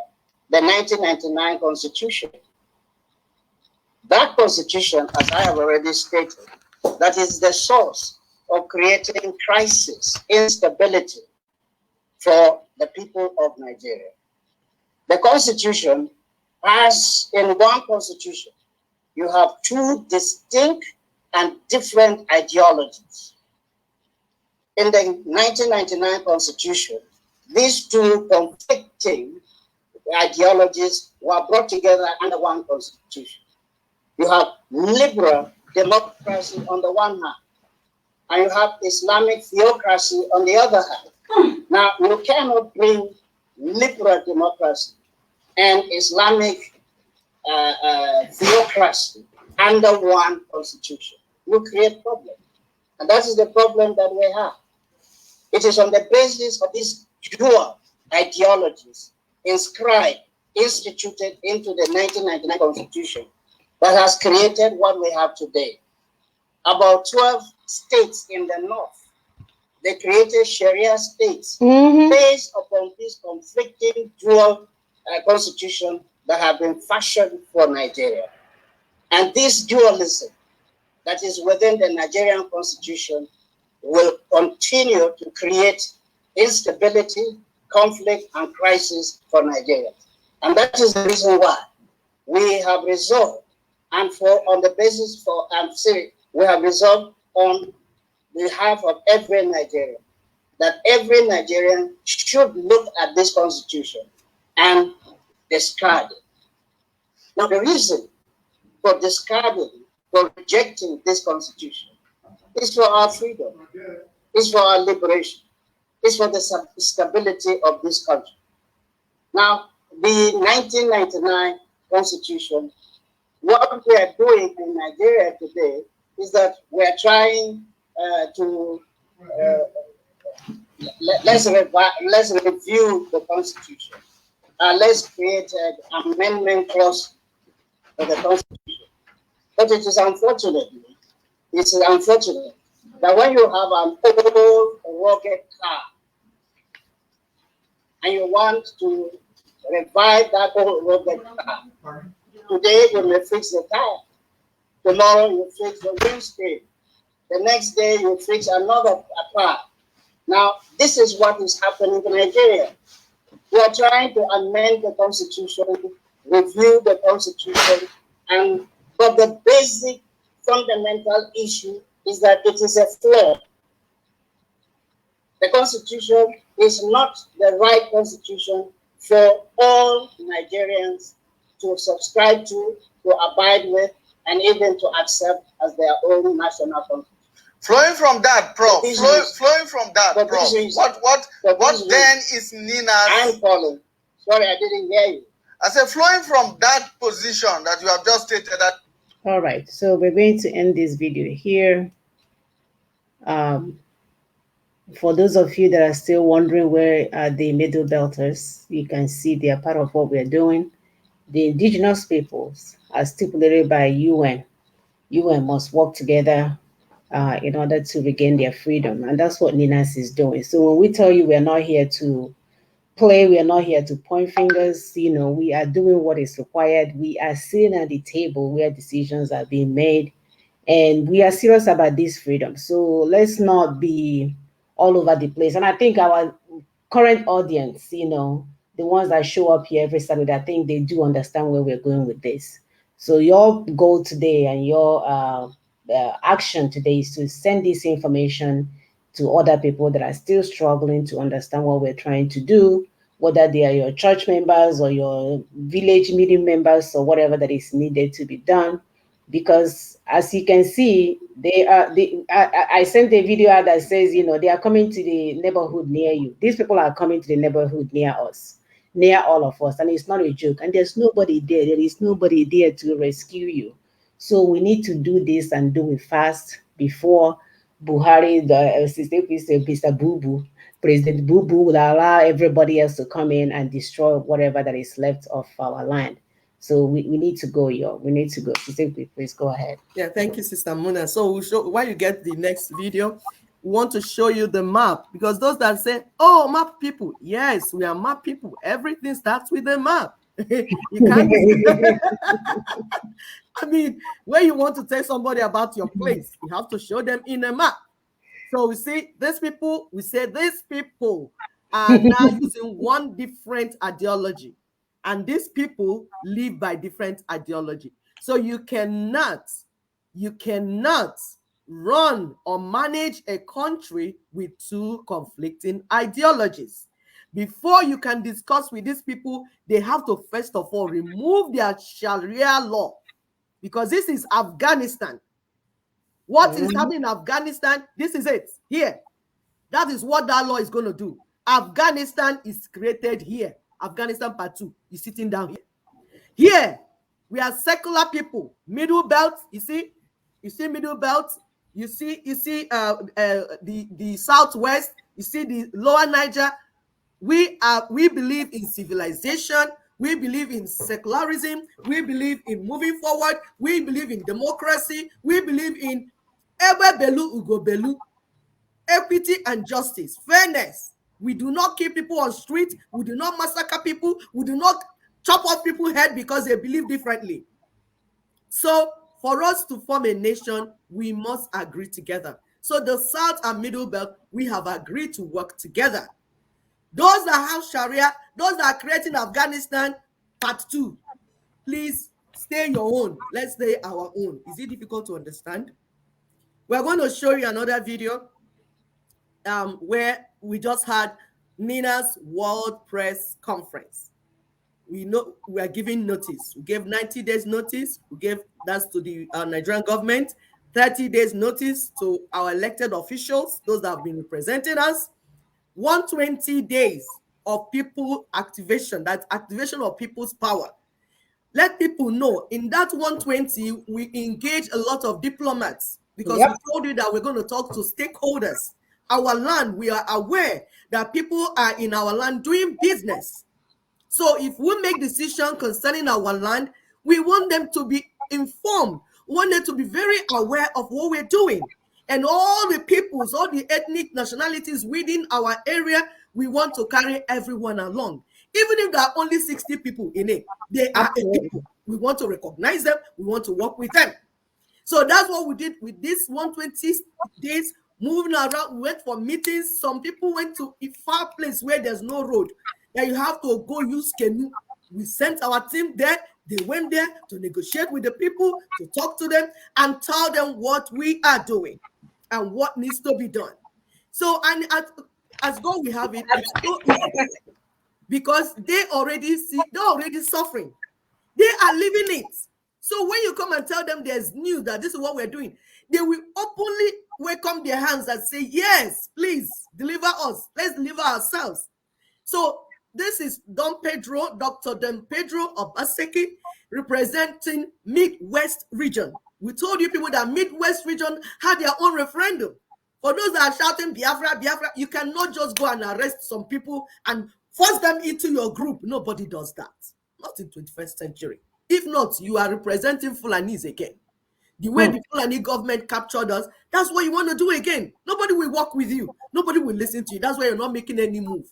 the 1999 Constitution. That Constitution, as I have already stated, that is the source of creating crisis, instability for the people of Nigeria. The Constitution has, in one Constitution, you have two distinct and different ideologies. In the 1999 Constitution, these two conflicting ideologies were brought together under one Constitution. You have liberal democracy on the one hand, and you have Islamic theocracy on the other hand. Now, you cannot bring liberal democracy and Islamic theocracy under one constitution. You create problems. And that is the problem that we have. It is on the basis of these dual ideologies inscribed, instituted into the 1999 Constitution that has created what we have today. About 12 states in the north, they created Sharia states based upon this conflicting dual constitution that have been fashioned for Nigeria. And this dualism that is within the Nigerian constitution will continue to create instability, conflict, and crisis for Nigeria. And that is the reason why we have resolved, and on the basis for, we have resolved on behalf of every Nigerian, that every Nigerian should look at this constitution and discard it. Now, the reason for discarding, for rejecting this constitution is for our freedom, is for our liberation, is for the stability of this country. Now, the 1999 constitution, what we are doing in Nigeria today is that we are trying let's review the constitution. Let's create an amendment clause for the constitution. But it is unfortunate that when you have an old rugged car and you want to revive that old rugged car, today you may fix the tire, tomorrow you fix the windscreen, the next day you fix another part. Now, this is what is happening in Nigeria. We are trying to amend the constitution, review the constitution, but the basic fundamental issue is that it is a flaw. The constitution is not the right constitution for all Nigerians to subscribe to abide with, and even to accept as their own national constitution. Flowing from that, Prof. What then is Nina's? I'm calling. Sorry, I didn't hear you. I said, flowing from that position that you have just stated, that. All right, so we're going to end this video here. For those of you that are still wondering where are the Middle Belters, you can see they are part of what we're doing. The indigenous peoples are stipulated by UN. UN must work together in order to regain their freedom. And that's what NINAS is doing. So when we tell you we're not here to play, we are not here to point fingers, we are doing what is required. We are sitting at the table where decisions are being made, and we are serious about this freedom. So let's not be all over the place. And I think our current audience, the ones that show up here every Saturday, I think they do understand where we're going with this. So your goal today and your action today is to send this information to other people that are still struggling to understand what we're trying to do, whether they are your church members or your village meeting members or whatever that is needed to be done. Because as you can see, I sent a video out that says, they are coming to the neighborhood near you. These people are coming to the neighborhood near us, near all of us. And it's not a joke. And there's nobody there. There is nobody there to rescue you. So we need to do this and do it fast before Buhari, Mr. Boo-Boo, President Boo-Boo will allow everybody else to come in and destroy whatever that is left of our land. So we need to go, yo. We need to go. Simply, please go ahead. Yeah, thank you, Sister Muna. So we'll show, while you get the next video, we want to show you the map, because those that say, oh, map people, yes, we are map people. Everything starts with a map. You can't. I mean, when you want to tell somebody about your place, you have to show them in a map. So we see these people, we say these people are now using one different ideology, and these people live by different ideology. So you cannot run or manage a country with two conflicting ideologies. Before you can discuss with these people, they have to first of all remove their Sharia law, because this is Afghanistan. What is happening in Afghanistan? This is it. Here. That is what that law is going to do. Afghanistan is created here. Afghanistan Part 2 is sitting down here. Here, we are secular people. Middle belt, you see middle belt. You see the southwest. You see the lower Niger. We believe in civilization. We believe in secularism. We believe in moving forward. We believe in democracy. We believe in Ebe Belu Ugo Belu, equity and justice, fairness. We do not keep people on street. We do not massacre people. We do not chop off people's head because they believe differently. So for us to form a nation, we must agree together. So the South and Middle Belt, we have agreed to work together. Those that have Sharia, those that are creating Afghanistan Part 2, please stay your own. Let's stay our own. Is it difficult to understand? We're going to show you another video where we just had Nina's World Press Conference. We know we are giving notice. We gave 90 days notice. We gave that to the Nigerian government, 30 days notice to our elected officials, those that have been representing us, 120 days of people activation, that activation of people's power. Let people know in that 120, we engage a lot of diplomats because we told you that we're going to talk to stakeholders. Our land, we are aware that people are in our land doing business. So if we make decisions concerning our land, we want them to be informed. We want them to be very aware of what we're doing. And all the peoples, all the ethnic nationalities within our area, we want to carry everyone along. Even if there are only 60 people in it, they are a people. We want to recognize them. We want to work with them. So that's what we did with this 120 days, moving around. We went for meetings. Some people went to a far place where there's no road, that you have to go use canoe. We sent our team there. They went there to negotiate with the people, to talk to them and tell them what we are doing and what needs to be done. So, and as God we have it, it's so easy because they're already suffering. They are living it. So when you come and tell them there's news that this is what we're doing, they will openly welcome their hands and say, yes, please deliver us. Let's deliver ourselves. So this is Dr. Don Pedro Obaseki, representing Midwest region. We told you people that Midwest region had their own referendum. For those that are shouting Biafra, Biafra, you cannot just go and arrest some people and force them into your group. Nobody does that. Not in 21st century. If not, you are representing Fulanis again. The way the Fulani government captured us, that's what you want to do again. Nobody will work with you. Nobody will listen to you. That's why you're not making any move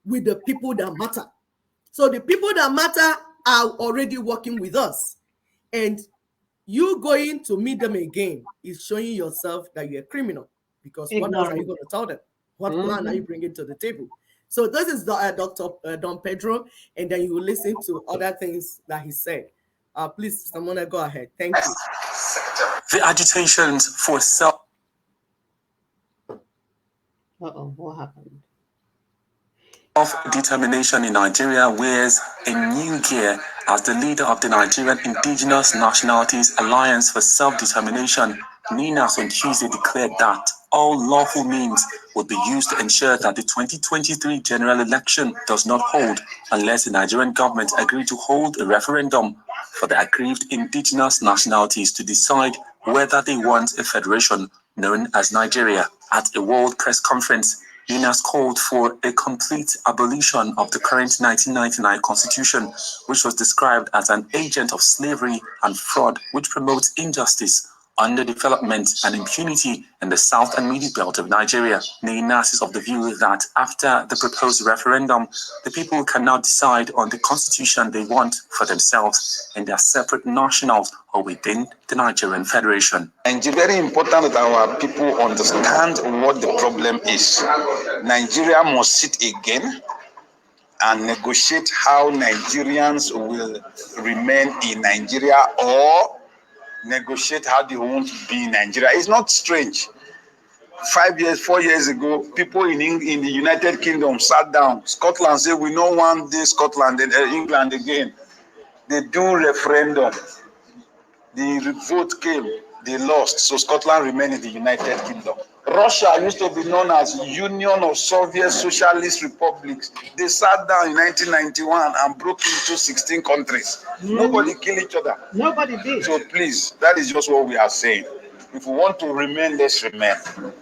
with the people that matter. So the people that matter are already working with us. And you going to meet them again is showing yourself that you're a criminal. Because what else are you going to tell them? What plan are you bringing to the table? So this is Dr. Don Pedro, and then you will listen to other things that he said. Please, someone go ahead. Thank you. The agitations for self. What happened? Self-determination in Nigeria wears a new gear as the leader of the Nigerian Indigenous Nationalities Alliance for Self-Determination, NINAS, on Tuesday declared that all lawful means will be used to ensure that the 2023 general election does not hold unless the Nigerian government agrees to hold a referendum for the aggrieved indigenous nationalities to decide whether they want a federation known as Nigeria. At a World Press Conference, NINAS called for a complete abolition of the current 1999 constitution, which was described as an agent of slavery and fraud, which promotes injustice, underdevelopment and impunity in the South and Middle Belt of Nigeria. NINAS is of the view that after the proposed referendum, the people can now decide on the constitution they want for themselves and their separate nationals or within the Nigerian Federation. And it's very important that our people understand what the problem is. Nigeria must sit again and negotiate how Nigerians will remain in Nigeria or negotiate how they want to be in Nigeria. It's not strange. 4 years ago, people in the United Kingdom sat down. Scotland said, we don't want this Scotland and England again. They do referendum. The vote came. They lost, so Scotland remained in the United Kingdom. Russia used to be known as Union of Soviet Socialist Republics. They sat down in 1991 and broke into 16 countries. Nobody killed each other. Nobody did. So please, that is just what we are saying. If we want to remain, let's remain.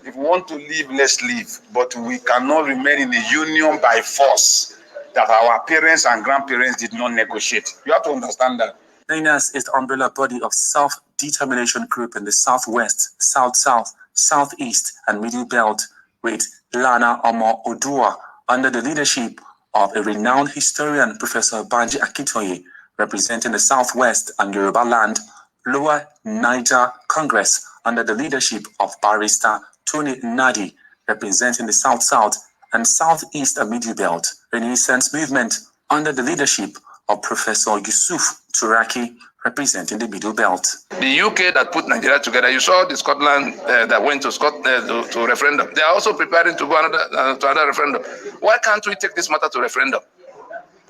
If we want to live, let's live. But we cannot remain in a union by force that our parents and grandparents did not negotiate. You have to understand that. NAS is the umbrella body of self-determination group in the Southwest, South-South, Southeast, and Middle Belt, with Lana Omo Odua under the leadership of a renowned historian, Professor Banji Akintoye, representing the Southwest and Yoruba Land, Lower Niger Congress under the leadership of Barrister Tony Nadi, representing the South-South and Southeast and Middle Belt, Renaissance Movement under the leadership of Professor Yusuf Turaki, representing the Middle Belt. The UK that put Nigeria together, you saw the Scotland that went to to referendum. They are also preparing to go to another referendum. Why can't we take this matter to referendum?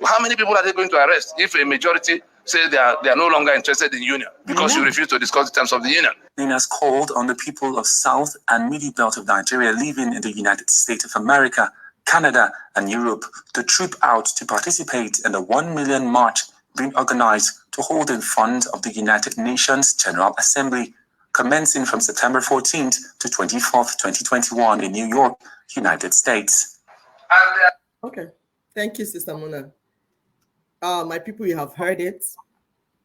How many people are they going to arrest if a majority say they are no longer interested in union because you refuse to discuss the terms of the union? NAS called on the people of South and Middle Belt of Nigeria living in the United States of America, Canada, and Europe to troop out to participate in the 1 million march being organized to hold in front of the United Nations General Assembly, commencing from September 14th to 24th, 2021 in New York, United States. Okay. Thank you, Sister Mona. My people, you have heard it.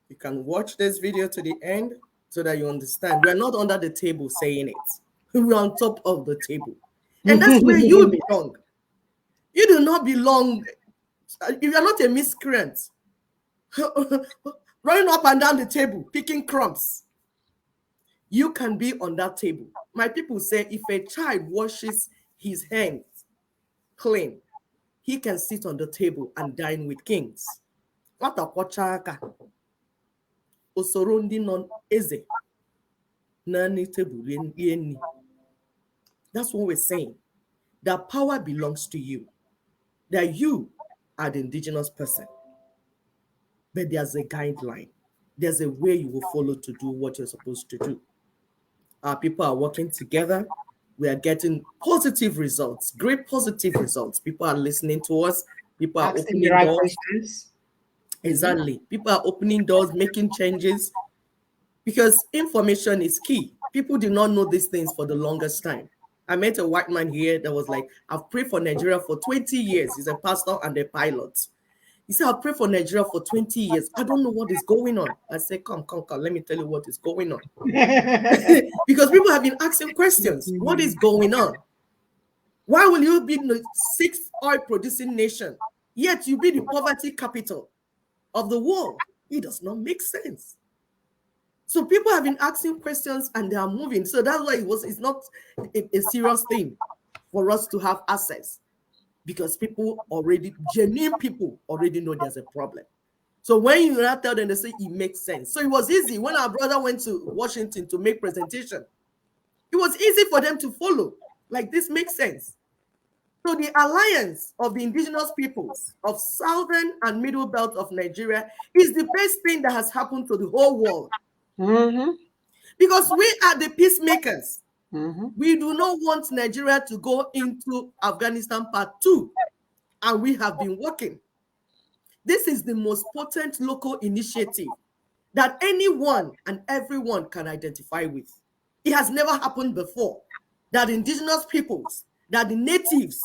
You can watch this video to the end so that you understand. We're not under the table saying it. We're on top of the table. And that's where you belong. You do not belong. You are not a miscreant. Running up and down the table, picking crumbs. You can be on that table. My people say if a child washes his hands clean, he can sit on the table and dine with kings. What a kwachaka. Osorondi non eze. Nani table. That's what we're saying. That power belongs to you. That you are the indigenous person. But there's a guideline. There's a way you will follow to do what you're supposed to do. Our people are working together. We are getting positive results, great positive results. People are listening to us. People are opening doors. Questions. Exactly. People are opening doors, making changes, because information is key. People did not know these things for the longest time. I met a white man here that was like, I've prayed for Nigeria for 20 years. He's a pastor and a pilot. He said, I've prayed for Nigeria for 20 years. I don't know what is going on. I said, come, let me tell you what is going on. Because people have been asking questions. What is going on? Why will you be the 6th oil-producing nation, yet you be the poverty capital of the world? It does not make sense. So people have been asking questions and they are moving. So that's why it's not a serious thing for us to have access, because genuine people already know there's a problem. So when you not tell them, they say it makes sense. So it was easy when our brother went to Washington to make presentation. It was easy for them to follow. Like, this makes sense. So the alliance of the indigenous peoples of Southern and Middle Belt of Nigeria is the best thing that has happened to the whole world. Because we are the peacemakers. We do not want Nigeria to go into Afghanistan Part 2, and we have been working. This is the most potent local initiative that anyone and everyone can identify with. It has never happened before that indigenous peoples, that the natives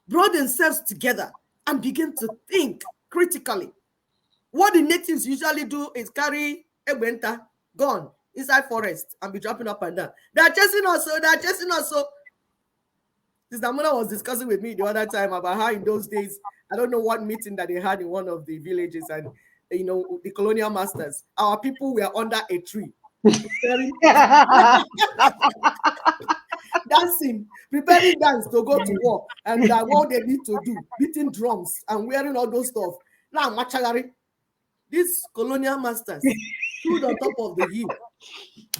brought themselves together and begin to think critically. What the natives usually do is carry a winter gun inside forest and be dropping up and down. They're chasing us, so they're chasing us. So Sister Mona was discussing with me the other time about how in those days, I don't know what meeting that they had in one of the villages, and the colonial masters, our people were under a tree. Dancing, preparing dance to go to war, and what they need to do, beating drums and wearing all those stuff. Now, Machagari, these colonial masters stood on top of the hill.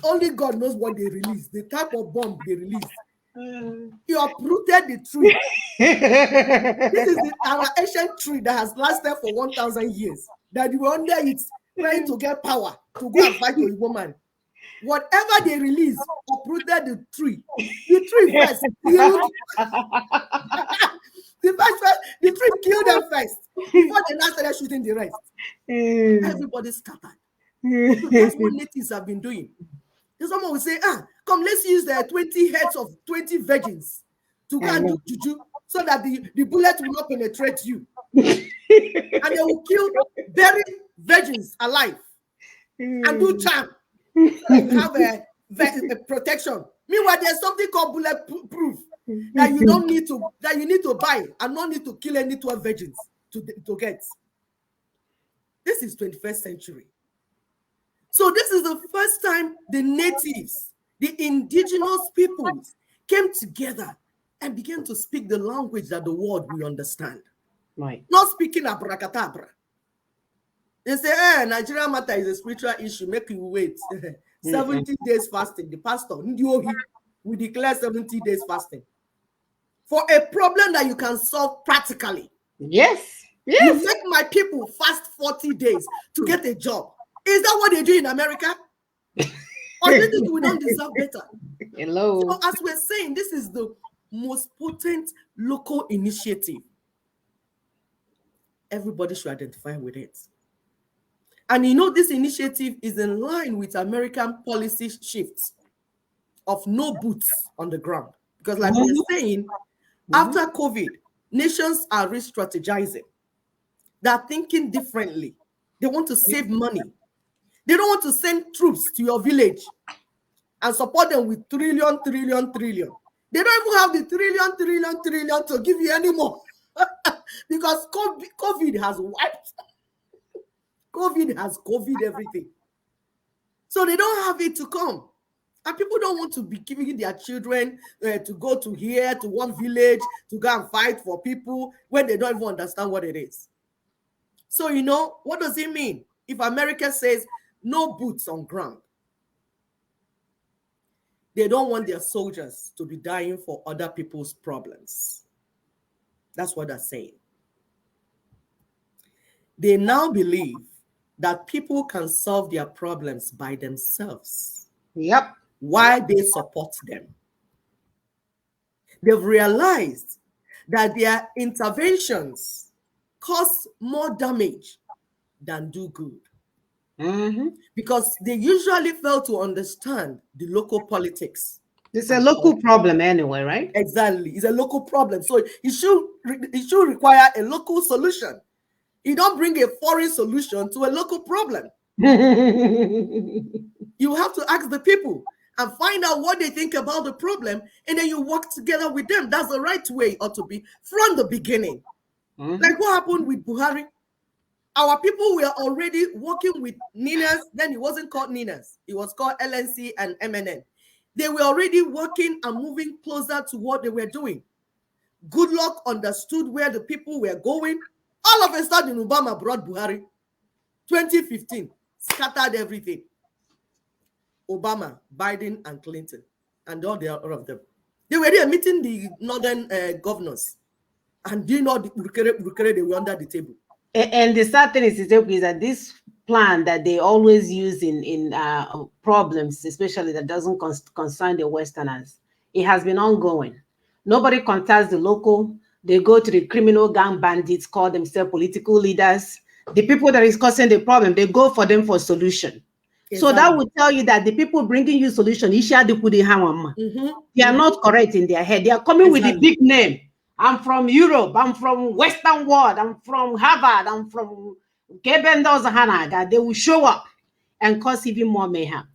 Only God knows what they released, the type of bomb they released. You uprooted the tree. This is our ancient tree that has lasted for 1,000 years. That you were under it, trying to get power to go and fight a woman. whatever they release uprooted the tree. The tree first killed. The tree killed them first before they now started shooting the rest. Everybody scattered. So that's what natives have been doing. Someone will say, come, let's use the 20 heads of 20 virgins to go and do juju so that the bullet will not penetrate you. And they will kill buried virgins alive and do charm so that you have a protection. Meanwhile, there's something called bulletproof that you don't need to, that you need to buy and not need to kill any 12 virgins to get. This is 21st century. So this is the first time the natives, the indigenous peoples, came together and began to speak the language that the world will understand. Right. Not speaking abracadabra. They say, Nigerian matter is a spiritual issue. Make you wait. 70 days fasting. The pastor, Ndiohi, will declare 70 days fasting for a problem that you can solve practically. Yes. You make my people fast 40 days to get a job. Is that what they do in America? Or do you think we don't deserve better? Hello. So as we're saying, this is the most potent local initiative. Everybody should identify with it. And you know, this initiative is in line with American policy shifts of no boots on the ground. Because like we're saying, after COVID, nations are re-strategizing. They're thinking differently. They want to save money. They don't want to send troops to your village and support them with trillion. They don't even have the trillion to give you anymore. Because COVID has wiped. COVID has COVID everything. So they don't have it to come. And people don't want to be giving their children to go to here, to one village, to go and fight for people when they don't even understand what it is. So, you know, what does it mean? If America says no boots on ground, they don't want their soldiers to be dying for other people's problems. That's what they're saying. They now believe that people can solve their problems by themselves. Yep. Why they support them. They've realized that their interventions cause more damage than do good. Because they usually fail to understand the local politics. It's a local problem anyway, right? Exactly. It's a local problem. So it should require a local solution. You don't bring a foreign solution to a local problem. You have to ask the people and find out what they think about the problem, and then you work together with them. That's the right way it ought to be from the beginning. Like what happened with Buhari? Our people were already working with Ninas. Then it wasn't called Ninas. It was called LNC and MNN. They were already working and moving closer to what they were doing. Goodluck understood where the people were going. All of a sudden, Obama brought Buhari. 2015, scattered everything. Obama, Biden, and Clinton, and all of them. They were there meeting the northern governors. And do you know, they were under the table. And the sad thing is that this plan that they always use in problems, especially that doesn't concern the Westerners, it has been ongoing. Nobody contacts the local. They go to the criminal gang bandits, call themselves political leaders. The people that is causing the problem, they go for them for solution. Exactly. So that would tell you that the people bringing you solution, they are not correct in their head. They are coming with a big name. I'm from Europe. I'm from Western world. I'm from Harvard. I'm from Hanaga. They will show up and cause even more mayhem.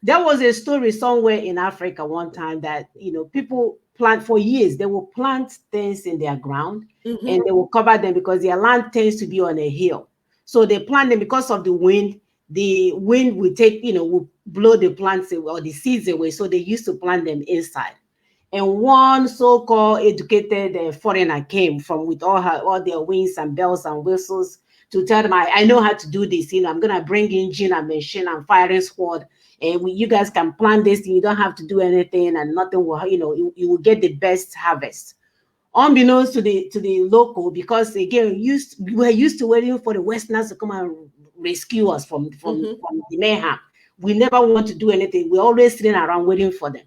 There was a story somewhere in Africa one time that, you know, people plant for years. They will plant things in their ground and they will cover them because their land tends to be on a hill. So they plant them because of the wind. The wind will take, you know, will blow the plants or the seeds away. So they used to plant them inside. And one so-called educated foreigner came from with all their wings and bells and whistles to tell them, I know how to do this. You know, I'm gonna bring engine and machine and firing squad, and you guys can plant this. And you don't have to do anything, and nothing will, you know, you will get the best harvest. Unbeknownst to the local, because again, we're used to waiting for the Westerners to come and rescue us from the mayhem. we never want to do anything. We're always sitting around waiting for them.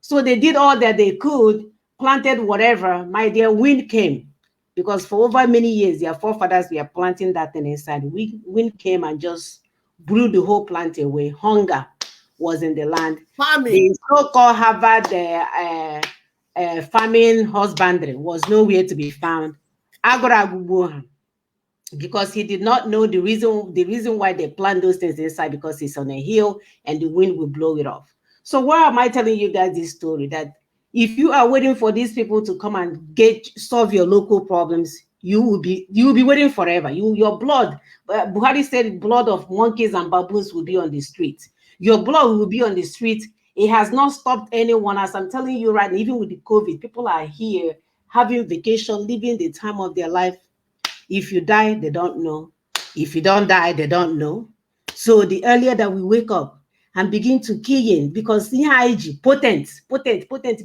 So they did all that they could, planted whatever. My dear, wind came. Because for over many years, their forefathers were planting that thing inside. Wind came and just blew the whole plant away. Hunger was in the land. Farming. The so-called Harvard farming husbandry was nowhere to be found. Agora Agugbo, because he did not know the reason why they plant those things inside, because it's on a hill and the wind will blow it off. So why am I telling you guys this story? That if you are waiting for these people to come and solve your local problems, you will be waiting forever. Your blood, Buhari said, blood of monkeys and baboons will be on the street. Your blood will be on the street. It has not stopped anyone. As I'm telling you right now, even with the COVID, people are here having vacation, living the time of their life. If you die, they don't know. If you don't die, they don't know. So the earlier that we wake up and begin to key in, because IG, potent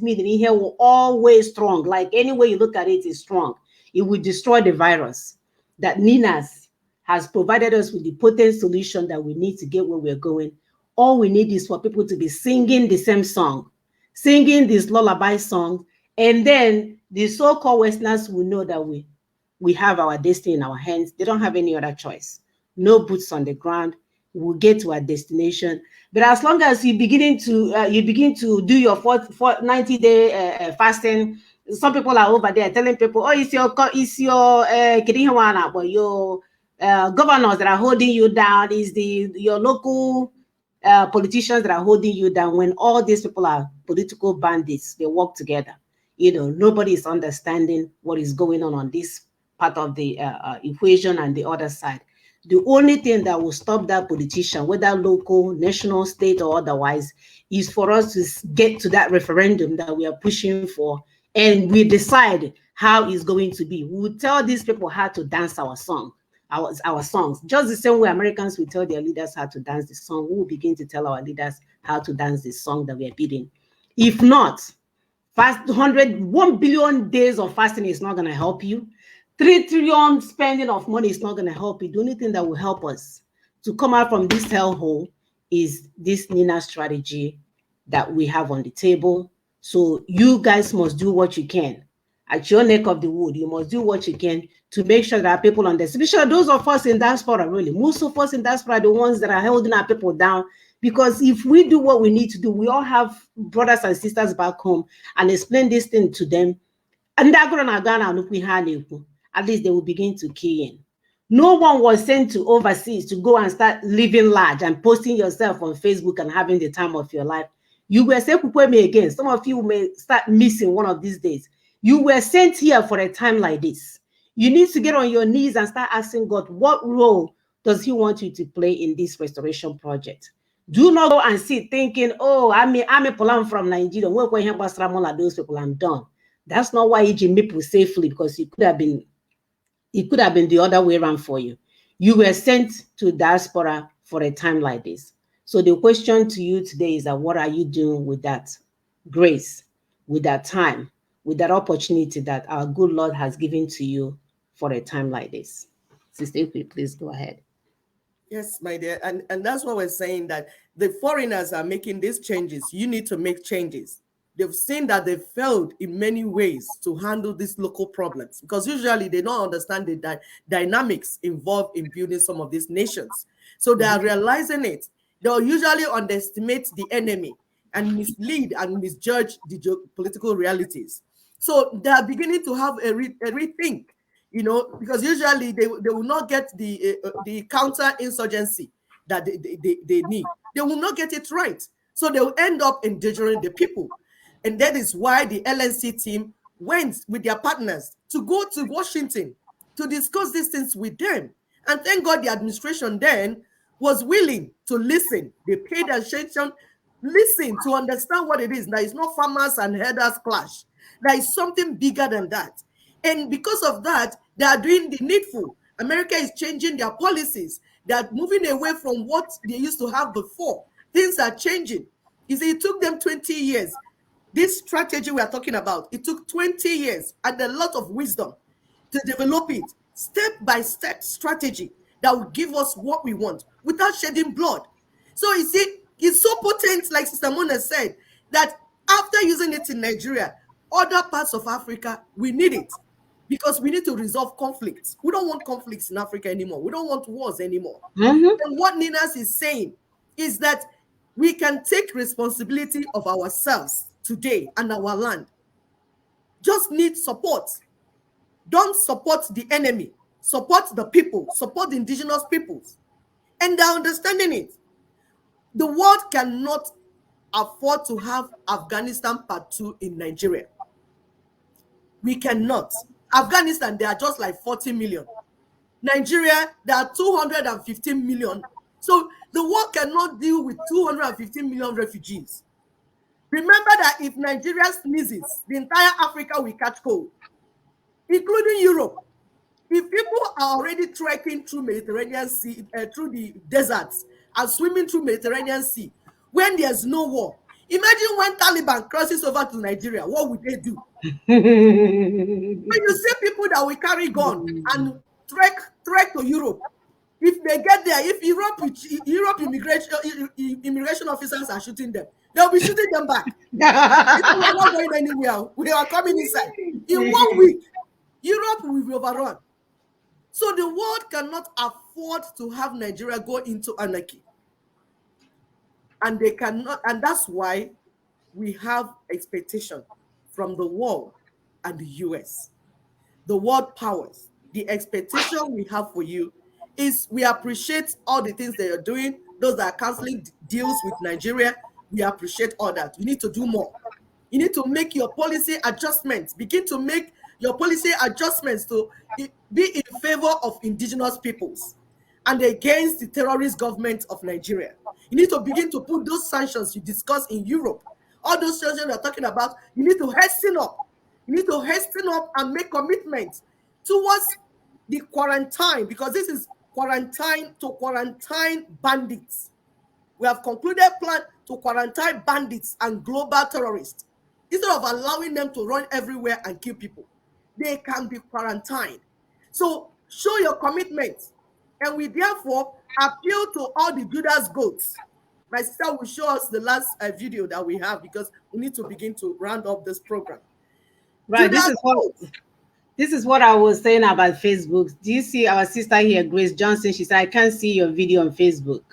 meaning in here will always strong. Like any way you look at it is strong. It will destroy the virus. That Ninas has provided us with the potent solution that we need to get where we're going. All we need is for people to be singing the same song, singing this lullaby song, and then the so-called Westerners will know that we have our destiny in our hands. They don't have any other choice. No boots on the ground. We'll get to our destination. But as long as you begin to do your 90-day fasting, some people are over there telling people, oh, it's your but your governors that are holding you down, is your local politicians that are holding you down, when all these people are political bandits. They work together. Nobody is understanding what is going on this part of the equation and the other side. The only thing that will stop that politician, whether local, national, state, or otherwise, is for us to get to that referendum that we are pushing for, and we decide how it's going to be. We will tell these people how to dance our song, our songs. Just the same way Americans will tell their leaders how to dance the song, we will begin to tell our leaders how to dance the song that we are beating. If not, 1 billion days of fasting is not going to help you. 3 trillion spending of money is not going to help you. The only thing that will help us to come out from this hellhole is this Nina strategy that we have on the table. So you guys must do what you can. At your neck of the wood, you must do what you can to make sure that people on this, especially those of us in diaspora, really, most of us in diaspora are the ones that are holding our people down. Because if we do what we need to do, we all have brothers and sisters back home, and explain this thing to them, and at least they will begin to key in. No one was sent to overseas to go and start living large and posting yourself on Facebook and having the time of your life. You were sent me again. Some of you may start missing one of these days. You were sent here for a time like this. You need to get on your knees and start asking God, what role does He want you to play in this restoration project? Do not go and sit thinking, oh, I'm a plan from Nigeria. Those people, I'm done. That's not why he people safely, because it could have been the other way around for you. You were sent to diaspora for a time like this. So the question to you today is that what are you doing with that grace, with that time, with that opportunity that our good Lord has given to you for a time like this? Sister, if you please go ahead. Yes, my dear. And that's what we're saying, that the foreigners are making these changes. You need to make changes. They've seen that they failed in many ways to handle these local problems, because usually they don't understand the dynamics involved in building some of these nations. So they are realizing it. They'll usually underestimate the enemy and mislead and misjudge the geopolitical realities. So they are beginning to have a rethink, because usually they will not get the counter-insurgency that they need. They will not get it right. So they will end up endangering the people. And that is why the LNC team went with their partners to go to Washington to discuss these things with them. And thank God the administration then was willing to listen. They paid attention, listen to understand what it is. That is not farmers and herders clash. There is something bigger than that. And because of that, they are doing the needful. America is changing their policies. They are moving away from what they used to have before. Things are changing. You see, it took them 20 years. This strategy we are talking about, it took 20 years and a lot of wisdom to develop it. Step-by-step strategy that will give us what we want without shedding blood. So you see, It's so potent, like Sister Mona said, that after using it in Nigeria, other parts of Africa, we need it because we need to resolve conflicts. We don't want conflicts in Africa anymore. We don't want wars anymore. Mm-hmm. And what Ninas is saying is that we can take responsibility of ourselves today and our land. Just need support. Don't support the enemy. Support the people. Support the indigenous peoples. And they're understanding it. The world cannot afford to have Afghanistan Part 2 in Nigeria. We cannot. Afghanistan, they are just like 40 million. Nigeria, there are 215 million. So the world cannot deal with 215 million refugees. Remember that if Nigeria sneezes, the entire Africa will catch cold, including Europe. If people are already trekking through Mediterranean Sea, through the deserts, and swimming through Mediterranean Sea, when there's no war, imagine when Taliban crosses over to Nigeria, what would they do? When you see people that will carry gun and trek to Europe, if they get there, if Europe immigration officers are shooting them, they'll be shooting them back. People are not going anywhere. We are coming inside. In 1 week, Europe will be overrun. So the world cannot afford to have Nigeria go into anarchy. And they cannot, and that's why we have expectation from the world and the US. The world powers. The expectation we have for you is we appreciate all the things that you're doing, those that are canceling deals with Nigeria. We appreciate all that. We need to do more. You need to make your policy adjustments. Begin to make your policy adjustments to be in favor of indigenous peoples and against the terrorist government of Nigeria. You need to begin to put those sanctions you discussed in Europe, all those sanctions we're talking about. You need to hasten up. You need to hasten up and make commitments towards the quarantine, because this is quarantine bandits. We have concluded plan to quarantine bandits and global terrorists. Instead of allowing them to run everywhere and kill people, they can be quarantined. So show your commitment. And we therefore appeal to all the Judas goats. My sister will show us the last video that we have, because we need to begin to round up this program. Right. This is what I was saying about Facebook. Do you see our sister here, Grace Johnson? She said, I can't see your video on Facebook.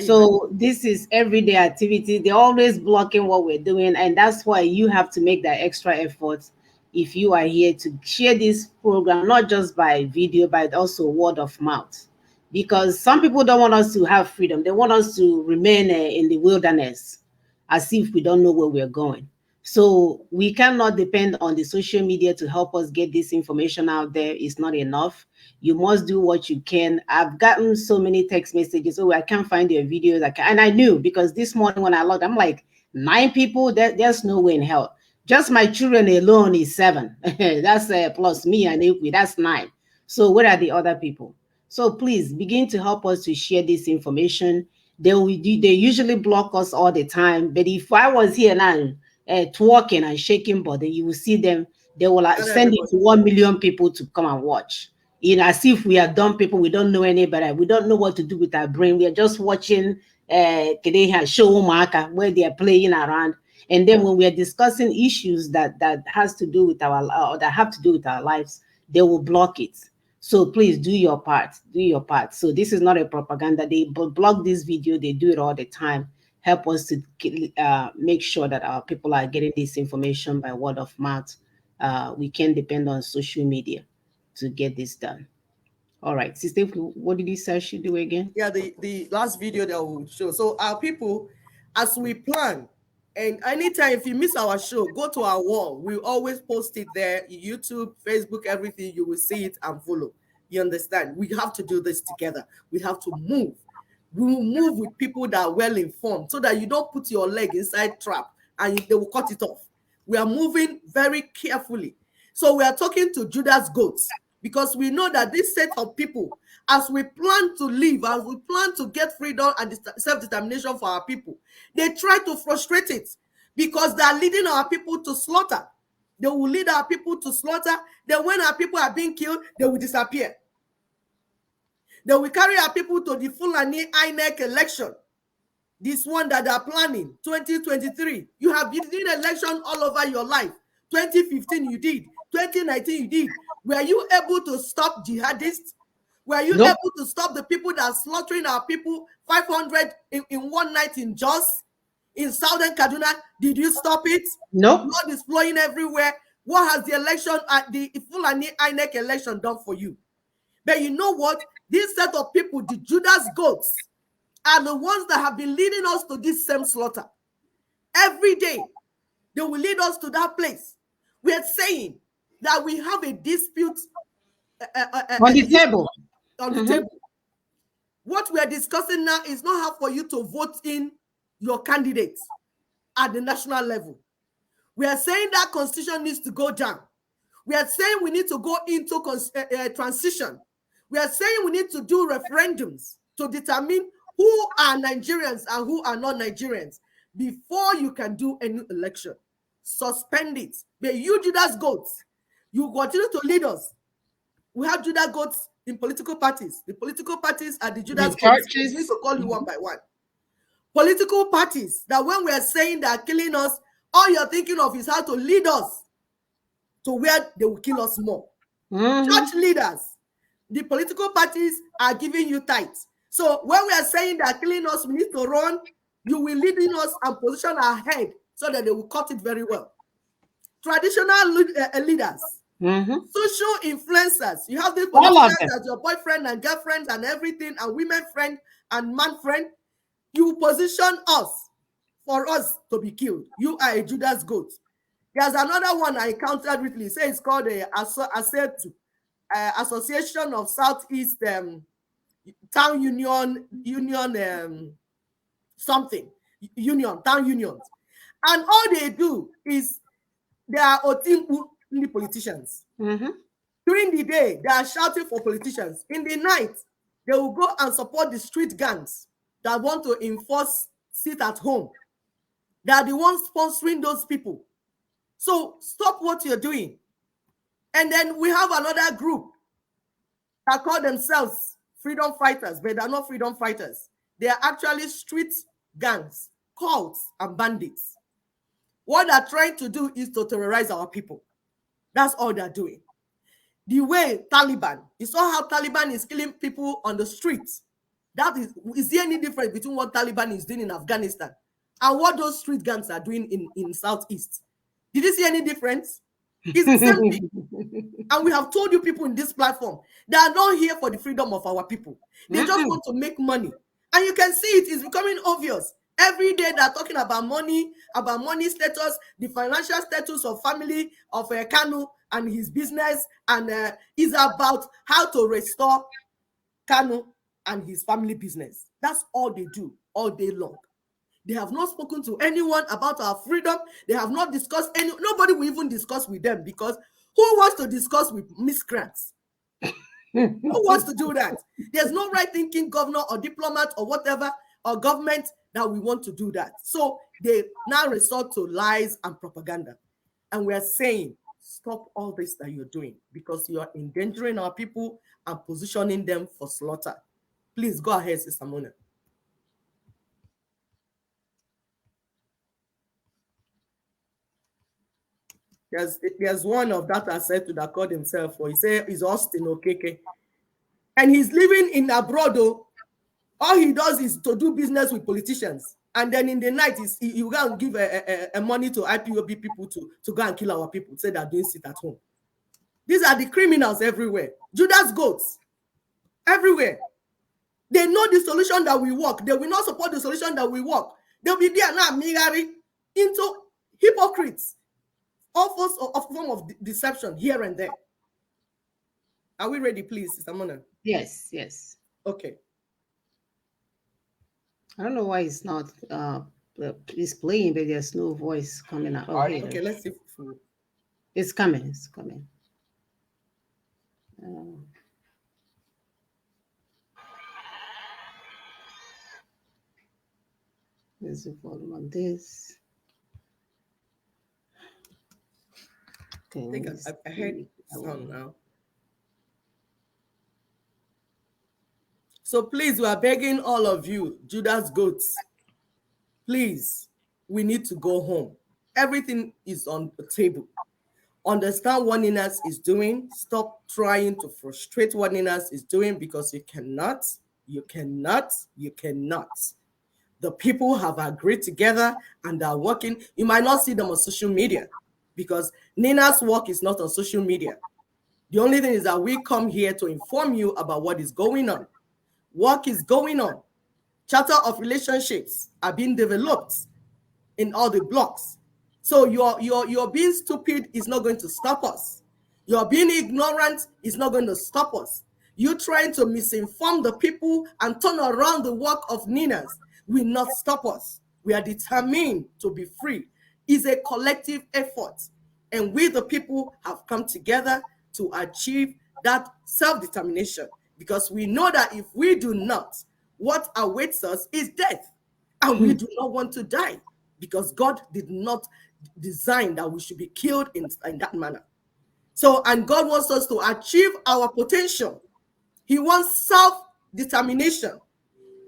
So this is everyday activity. They're always blocking what we're doing. And that's why you have to make that extra effort if you are here to share this program, not just by video, but also word of mouth. Because some people don't want us to have freedom. They want us to remain in the wilderness as if we don't know where we're going. So we cannot depend on the social media to help us get this information out there. It's not enough. You must do what you can. I've gotten so many text messages. Oh, I can't find your videos. And I knew, because this morning when I logged, I'm like, 9 people. There's no way in hell. Just my children alone is 7. That's plus me and Equi. That's 9. So where are the other people? So please begin to help us to share this information. They usually block us all the time. But if I was here now, twerking and shaking body, you will see them. They will send it to 1 million people to come and watch. As if we are dumb people, we don't know any better. We don't know what to do with our brain. We are just watching show where they are playing around. And then when we are discussing issues that has to do with that have to do with our lives, they will block it. So please do your part. Do your part. So this is not a propaganda. They block this video. They do it all the time. Help us to make sure that our people are getting this information by word of mouth. We can depend on social media to get this done. All right, Sister, what did you say I should do again? Yeah, the last video that will show. So our people, as we plan, and anytime if you miss our show, go to our wall. We always post it there, YouTube, Facebook, everything. You will see it and follow. You understand? We have to do this together. We have to move. We will move with people that are well informed, so that you don't put your leg inside trap and they will cut it off. We are moving very carefully. So we are talking to Judas goats, because we know that this set of people, as we plan to live, as we plan to get freedom and self-determination for our people, they try to frustrate it, because they are leading our people to slaughter. They will lead our people to slaughter. Then when our people are being killed, they will disappear. They will carry our people to the Fulani INEC election. This one that they are planning, 2023. You have been in election all over your life. 2015 you did. 2019 you did. Were you able to stop jihadists? Were you Nope. able to stop the people that are slaughtering our people? 500 in one night in Jos, in southern Kaduna. Did you stop it? Nope. Blood is flowing everywhere. What has the election, the Fulani INEC election done for you? But you know what? This set of people, the Judas goats, are the ones that have been leading us to this same slaughter. Every day, they will lead us to that place. We are saying that we have a dispute on the table. On the table. What we are discussing now is not how for you to vote in your candidates at the national level. We are saying that constitution needs to go down. We are saying we need to go into transition. We are saying we need to do referendums to determine who are Nigerians and who are not Nigerians before you can do any election. Suspend it. But you Judas goats, you continue to lead us. We have Judas goats in political parties. The political parties are the Judas goats. We need to call you one by one. Political parties that when we are saying they are killing us, all you're thinking of is how to lead us to where they will kill us more. Church leaders, the political parties are giving you tithes. So when we are saying they are killing us, we need to run. You will lead in us and position our head so that they will cut it very well. Traditional leaders, social influencers. You have these politicians as your boyfriend and girlfriend and everything, and women friend and man friend. You position us for us to be killed. You are a Judas goat. There's another one I encountered recently. Say it's called the Association of Southeast Town Town Unions. And all they do is they are otimpu in the politicians. During the day, they are shouting for politicians. In the night, they will go and support the street gangs that want to enforce sit at home. They are the ones sponsoring those people. So stop what you're doing. And then we have another group that call themselves freedom fighters, but they're not freedom fighters. They are actually street gangs, cults, and bandits. What they're trying to do is to terrorize our people. That's all they're doing. The way Taliban, you saw how Taliban is killing people on the streets. That is there any difference between what Taliban is doing in Afghanistan and what those street gangs are doing in Southeast? Did you see any difference? It's the same thing. And we have told you people in this platform, they are not here for the freedom of our people. They just want to make money. And you can see it is becoming obvious. Every day they're talking about money status, the financial status of family of Kanu and his business, and is about how to restore Kanu and his family business. That's all they do all day long. They have not spoken to anyone about our freedom. They have not discussed nobody will even discuss with them, because who wants to discuss with miscreants? Who wants to do that? There's no right thinking governor or diplomat or whatever or government that we want to do that. So they now resort to lies and propaganda. And we are saying, stop all this that you're doing, because you are endangering our people and positioning them for slaughter. Please go ahead, Sister Mona. There's one of that I said to that called himself, or he said he's Austin Okeke. And he's living in abroad, though. All he does is to do business with politicians. And then in the night, he will go and give a money to IPOB people to go and kill our people, say they're doing sit at home. These are the criminals everywhere. Judas goats everywhere. They know the solution that we work. They will not support the solution that we work. They'll be there now, migari into hypocrites. All form of deception here and there. Are we ready, please, Sister Mona? Yes, yes. Okay. I don't know why it's not it's playing, but there's no voice coming out. Oh, okay, let's see. It's coming. It's coming. There's the volume on this. Okay, I think I heard sound now. So please, we are begging all of you, Judas goats, Please, we need to go home. Everything is on the table. Understand what Ninas is doing. Stop trying to frustrate what Ninas is doing, because you cannot, you cannot, you cannot. The people have agreed together and are working. You might not see them on social media because Nina's work is not on social media. The only thing is that we come here to inform you about what is going on. Work is going on. Charter of relationships are being developed in all the blocks. So your being stupid is not going to stop us. Your being ignorant is not going to stop us. You trying to misinform the people and turn around the work of Ninas will not stop us. We are determined to be free. It's a collective effort. And we, the people, have come together to achieve that self-determination, because we know that if we do not, what awaits us is death. And we do not want to die, because God did not design that we should be killed in that manner. So, and God wants us to achieve our potential. He wants self-determination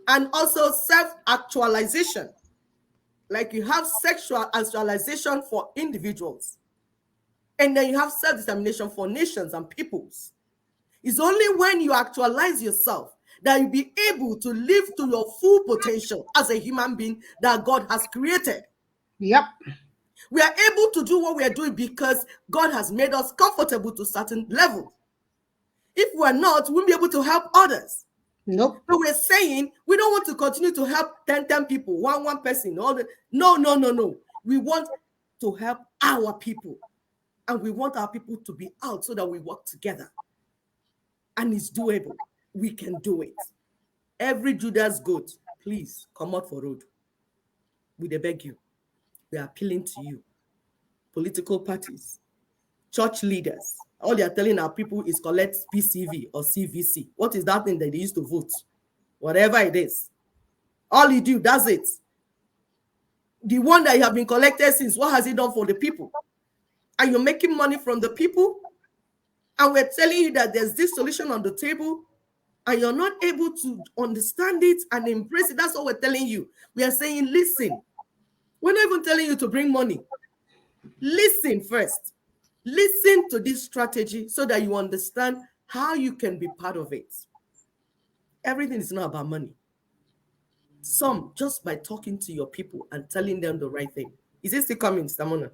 and also self-actualization. Like you have sexual actualization for individuals, and then you have self-determination for nations and peoples. It's only when you actualize yourself that you'll be able to live to your full potential as a human being that God has created. Yep. We are able to do what we are doing because God has made us comfortable to certain levels. If we're not, we won't be able to help others. Nope. So we're saying we don't want to continue to help 10 people, one person. No. We want to help our people. And we want our people to be out so that we work together. And it's doable. We can do it. Every Judas goat, please come out for road. We beg you. We are appealing to you. Political parties, church leaders, all they are telling our people is collect PCV or CVC. What is that thing that they used to vote? Whatever it is. All you do, that's it. The one that you have been collected since, what has it done for the people? And you're making money from the people? And we're telling you that there's this solution on the table, and you're not able to understand it and embrace it. That's what we're telling you. We are saying, listen. We're not even telling you to bring money. Listen first. Listen to this strategy so that you understand how you can be part of it. Everything is not about money. Some just by talking to your people and telling them the right thing. Is it still coming, Stamona?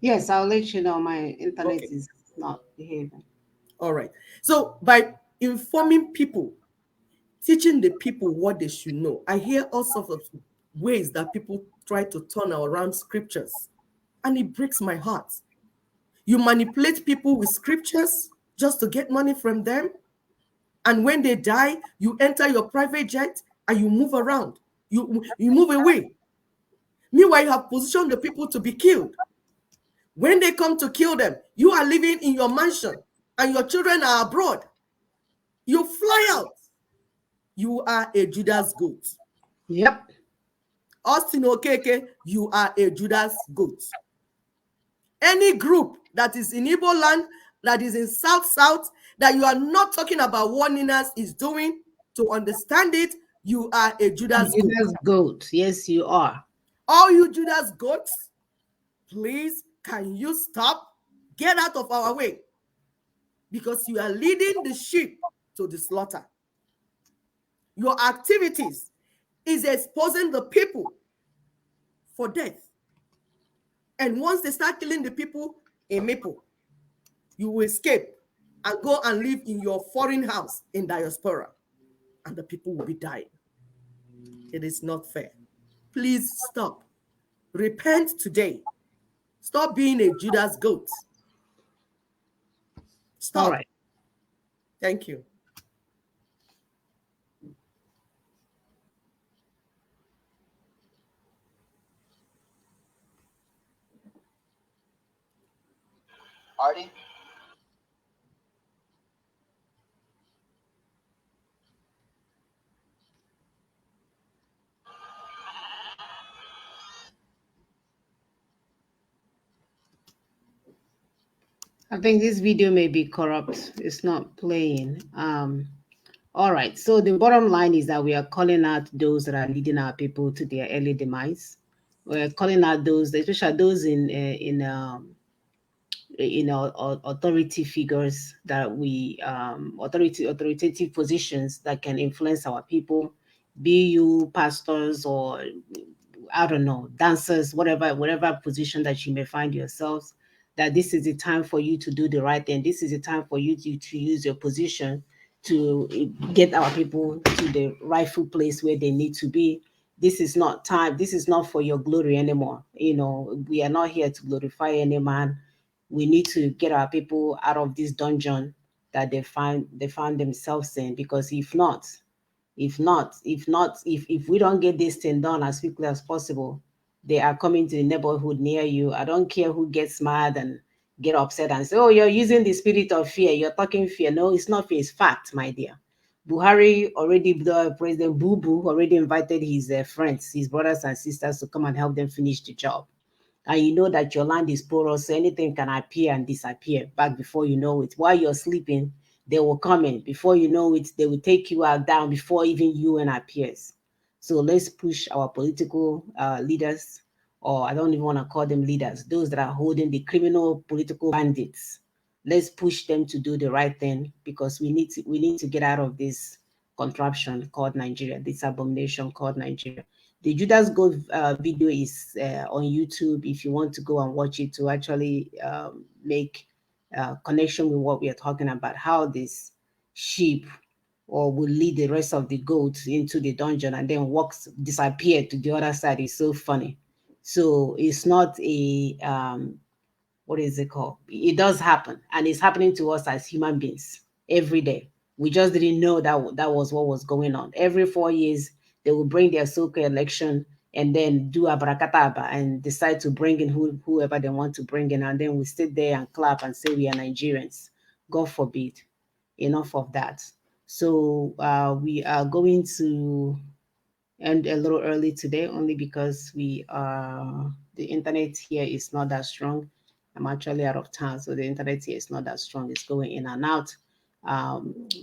Yes, I'll let you know. My internet is not behaving. All right. So by informing people, teaching the people what they should know, I hear all sorts of ways that people try to turn around scriptures, and it breaks my heart. You manipulate people with scriptures just to get money from them. And when they die, you enter your private jet and you move around. You move away. Meanwhile, you have positioned the people to be killed. When they come to kill them, you are living in your mansion and your children are abroad. You fly out. You are a Judas goat. Yep. Austin Okeke, you are a Judas goat. Any group that is in Igbo land, that is in South, that you are not talking about what Ninas is doing to understand it, you are a Judas goat. Judas goat. Yes, you are. All you Judas goats, please, can you stop? Get out of our way. Because you are leading the sheep to the slaughter. Your activities is exposing the people for death. And once they start killing the people in Maple, you will escape and go and live in your foreign house in diaspora, and the people will be dying. It is not fair. Please stop. Repent today. Stop being a Judas goat. Stop. All right. Thank you. Artie? I think this video may be corrupt. It's not playing. All right. So the bottom line is that we are calling out those that are leading our people to their early demise. We're calling out those, especially those in authority figures that we authoritative positions that can influence our people, be you pastors or I don't know, dancers, whatever position that you may find yourselves, that this is the time for you to do the right thing. This is the time for you to use your position to get our people to the rightful place where they need to be. This is not time. This is not for your glory anymore. We are not here to glorify any man. We need to get our people out of this dungeon that they found themselves in, because if we don't get this thing done as quickly as possible, they are coming to the neighborhood near you. I don't care who gets mad and get upset and say, oh, you're using the spirit of fear, you're talking fear. No, it's not fear, it's fact, my dear. Buhari already, the President Bubu already invited his friends, his brothers and sisters, to come and help them finish the job. And you know that your land is porous, so anything can appear and disappear back before you know it. While you're sleeping, they will come in. Before you know it, they will take you out down before even UN appears. So let's push our political leaders, or I don't even want to call them leaders, those that are holding the criminal political bandits. Let's push them to do the right thing, because we need to get out of this contraption called Nigeria, this abomination called Nigeria. The Judas Goat video is on YouTube if you want to go and watch it, to actually make connection with what we are talking about, how this sheep or will lead the rest of the goats into the dungeon and then walks disappear to the other side. Is so funny. So it's not a what is it called? It does happen, and it's happening to us as human beings every day. We just didn't know that was what was going on. Every 4 years, they will bring their so-called election and then do a barakataba and decide to bring in whoever they want to bring in, and then we sit there and clap and say we are Nigerians. God forbid. Enough of that. So we are going to end a little early today, only because the internet here is not that strong. I'm actually out of town, so the internet here is not that strong. It's going in and out.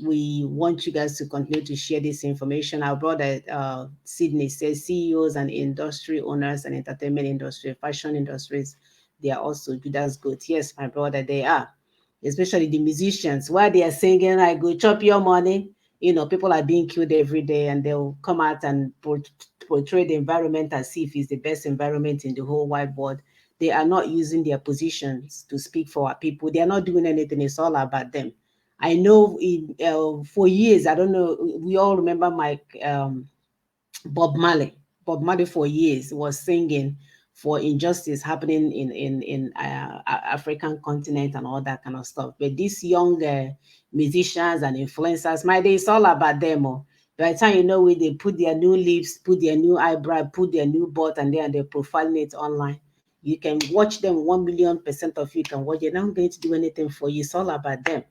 We want you guys to continue to share this information. Our brother Sydney says CEOs and industry owners and entertainment industry, fashion industries, they are also Judas Goat. Yes, my brother, they are. Especially the musicians, while they are singing, I go chop your money. People are being killed every day, and they'll come out and portray the environment as if it's the best environment in the whole wide world. They are not using their positions to speak for our people. They are not doing anything. It's all about them. I know for years, I don't know, we all remember Bob Marley. Bob Marley for years was singing for injustice happening in African continent and all that kind of stuff. But these young musicians and influencers, my day, it's all about them. Oh. By the time you know it, they put their new lips, put their new eyebrow, put their new butt, and they're profiling it online. You can watch them 1,000,000% of you can watch. They're not going to do anything for you. It's all about them.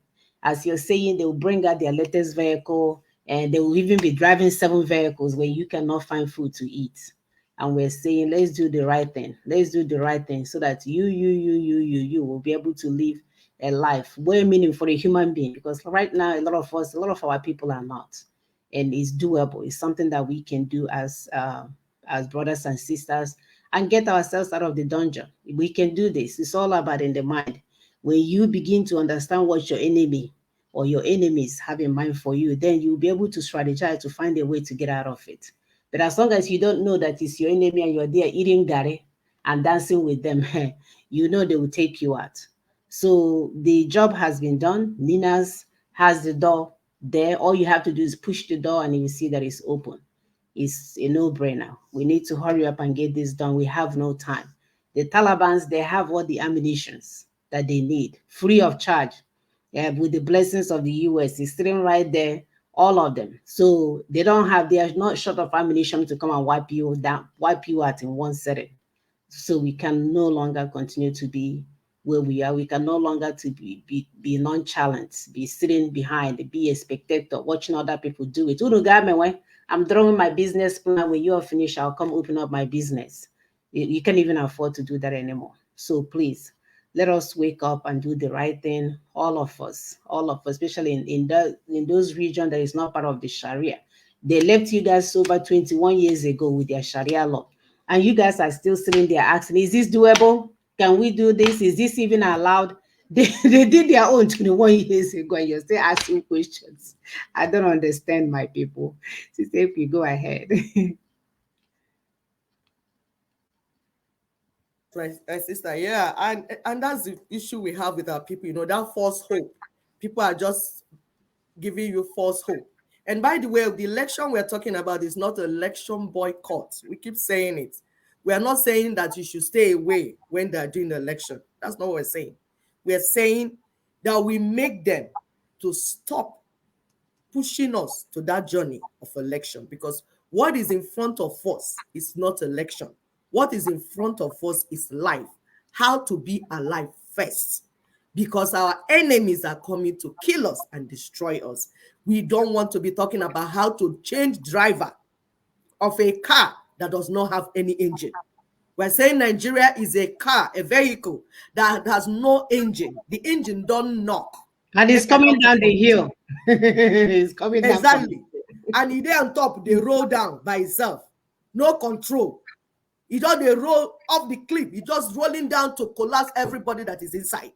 As you're saying, they will bring out their latest vehicle, and they will even be driving 7 vehicles when you cannot find food to eat. And we're saying, let's do the right thing. Let's do the right thing so that you will be able to live a life well meaning for a human being. Because right now, a lot of our people are not, and it's doable. It's something that we can do as brothers and sisters and get ourselves out of the dungeon. We can do this. It's all about in the mind. When you begin to understand what your enemy or your enemies have in mind for you, then you'll be able to strategize to find a way to get out of it. But as long as you don't know that it's your enemy and you're there eating gari and dancing with them, you know they will take you out. So the job has been done. Nina's has the door there. All you have to do is push the door and you will see that it's open. It's a no-brainer. We need to hurry up and get this done. We have no time. The Taliban's, they have all the ammunitions that they need, free of charge. With the blessings of the US, it's sitting right there, all of them. So they are not short of ammunition to come and wipe you down, wipe you out in one setting. So we can no longer continue to be where we are. We can no longer to be nonchalant, be sitting behind, be a spectator, watching other people do it. I'm drawing my business plan. When you're finished, I'll come open up my business. You can't even afford to do that anymore. So please, Let us wake up and do the right thing. All of us, especially in those regions that is not part of the Sharia. They left you guys over 21 years ago with their Sharia law, and you guys are still sitting there asking, "Is this doable? Can we do this? Is this even allowed?" They did their own 21 years ago, and you're still asking questions. I don't understand, my people. Sister, if you go ahead. My sister, yeah, and that's the issue we have with our people. You know, that false hope. People are just giving you false hope. And by the way, the election we're talking about is not election boycott. We keep saying it. We are not saying that you should stay away when they're doing the election. That's not what we're saying. We're saying that we make them to stop pushing us to that journey of election, because what is in front of us is not election. What is in front of us is life, how to be alive first, because our enemies are coming to kill us and destroy us. We don't want to be talking about how to change driver of a car that does not have any engine. We're saying Nigeria is a car, a vehicle that has no engine. The engine don't knock. And it's coming down the hill. It's coming down. Exactly. And he there on top, they roll down by itself. No control. He just they roll off the cliff. He just rolling down to collapse everybody that is inside.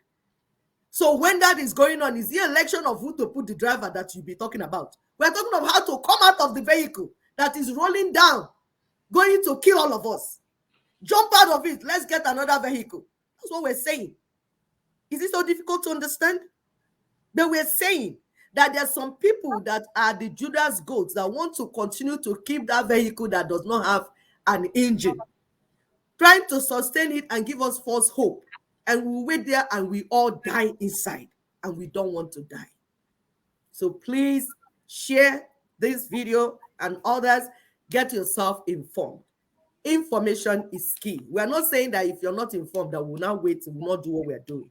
So when that is going on, is the election of who to put the driver that you'll be talking about. We're talking about how to come out of the vehicle that is rolling down, going to kill all of us. Jump out of it. Let's get another vehicle. That's what we're saying. Is it so difficult to understand? But we're saying that there are some people that are the Judas goats that want to continue to keep that vehicle that does not have an engine, trying to sustain it and give us false hope. And we wait there and we all die inside, and we don't want to die. So please share this video and others. Get yourself informed. Information is key. We are not saying that if you're not informed that we'll now wait, we'll not do what we are doing.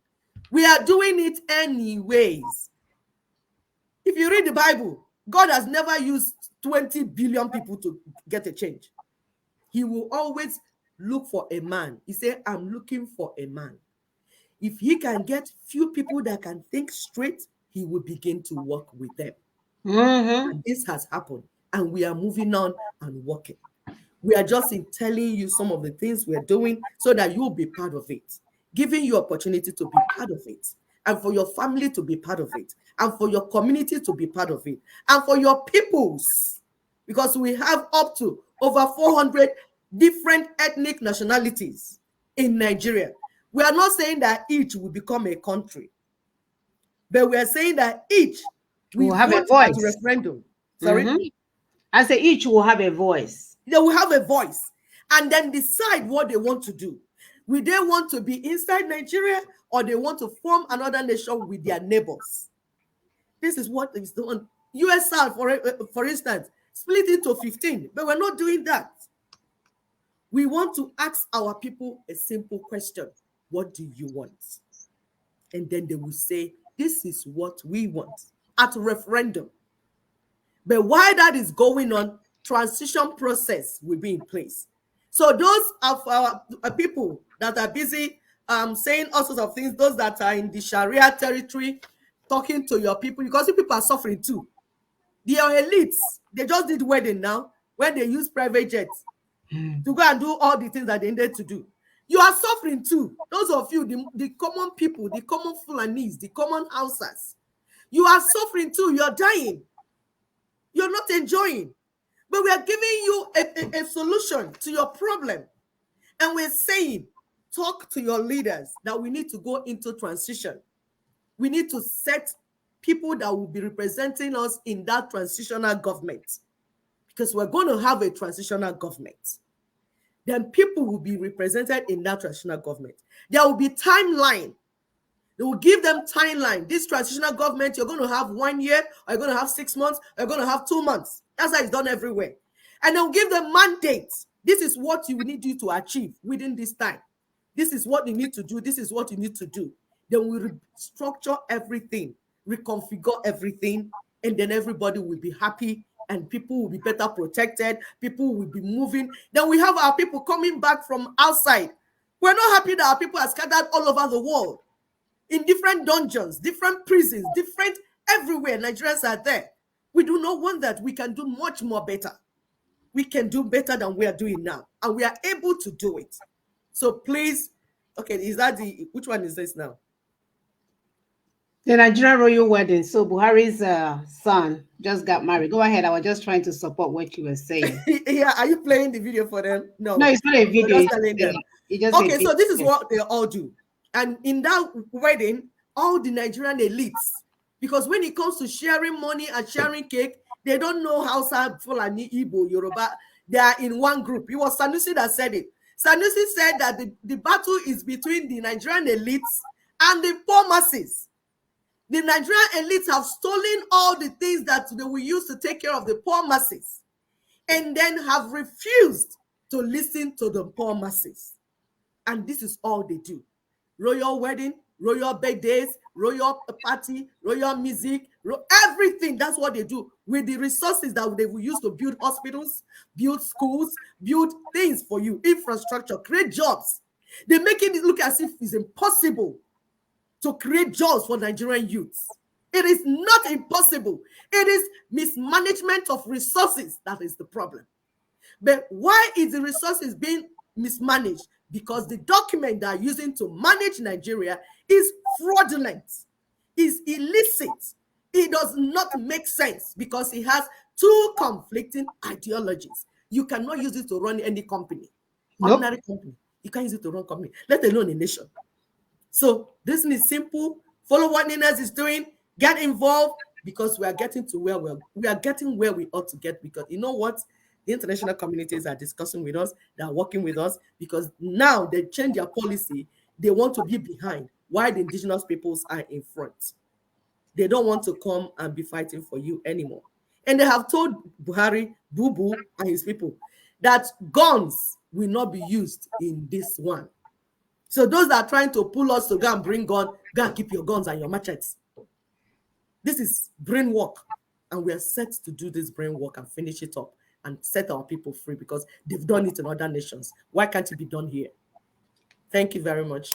We are doing it anyways. If you read the Bible, God has never used 20 billion people to get a change. He will always look for a man. He said, I'm looking for a man. If he can get few people that can think straight, he will begin to work with them. And this has happened, and we are moving on and working. We are just in telling you some of the things we're doing so that you'll be part of it, giving you opportunity to be part of it, and for your family to be part of it, and for your community to be part of it, and for your peoples, because we have up to over 400 different ethnic nationalities in Nigeria. We are not saying that each will become a country, but we are saying that each will have a vote voice at referendum. Sorry? I say each will have a voice. They will have a voice and then decide what they want to do. Will they want to be inside Nigeria, or they want to form another nation with their neighbors? This is what is done. US South, for instance, split into 15, but we're not doing that. We want to ask our people a simple question. What do you want? And then they will say, this is what we want at referendum. But while that is going on, transition process will be in place. So those of our people that are busy saying all sorts of things, those that are in the Sharia territory, talking to your people, because you people are suffering too. The elites, they just did wedding now, when they use private jets to go and do all the things that they needed to do. You are suffering too. Those of you, the common people, the common Fulanis, the common Hausas, you are suffering too. You're dying. You're not enjoying. But we are giving you a solution to your problem. And we're saying, talk to your leaders that we need to go into transition. We need to set people that will be representing us in that transitional government, because we're going to have a transitional government. Then people will be represented in that transitional government. There will be timeline. They will give them timeline. This transitional government, you're going to have 1 year, or you're going to have 6 months, or you're going to have 2 months. That's how it's done everywhere. And they'll give them mandates. This is what you need you to achieve within this time. This is what you need to do. This is what you need to do. Then we restructure everything, reconfigure everything, and then everybody will be happy, and people will be better protected. People will be moving. Then we have our people coming back from outside We're not happy that our people are scattered all over the world in different dungeons, different prisons, different everywhere. Nigerians are there. We do not want that. We can do much more better. We can do better than we are doing now, and we are able to do it. So please, okay, is that which one is this now? The Nigerian royal wedding. So Buhari's son just got married. Go ahead. I was just trying to support what you were saying. Yeah, are you playing the video for them? No, No, it's not a video. just telling them. It's just Okay, so this is what they all do. And in that wedding, all the Nigerian elites, because when it comes to sharing money and sharing cake, they don't know Hausa, Fulani, Igbo, Yoruba. They are in one group. It was Sanusi that said it. Sanusi said that the battle is between the Nigerian elites and the poor masses. The Nigerian elites have stolen all the things that they will use to take care of the poor masses, and then have refused to listen to the poor masses. And this is all they do. Royal wedding, royal birthdays, royal party, royal music, everything. That's what they do with the resources that they will use to build hospitals, build schools, build things for you, infrastructure, create jobs. They make it look as if it's impossible to create jobs for Nigerian youths. It is not impossible. It is mismanagement of resources that is the problem. But why is the resources being mismanaged? Because the document they are using to manage Nigeria is fraudulent, is illicit. It does not make sense because it has two conflicting ideologies. You cannot use it to run any company, ordinary company. You can't use it to run company, let alone a nation. So this is simple. Follow what Ninas is doing. Get involved, because we are getting to where we are getting where we ought to get. Because you know what, the international communities are discussing with us. They are working with us because now they change their policy. They want to be behind while the indigenous peoples are in front. They don't want to come and be fighting for you anymore. And they have told Buhari, Bubu, and his people that guns will not be used in this one. So those that are trying to pull us to go and bring gun, go and keep your guns and your machetes. This is brain work, and we are set to do this brain work and finish it up and set our people free because they've done it in other nations. Why can't it be done here? Thank you very much.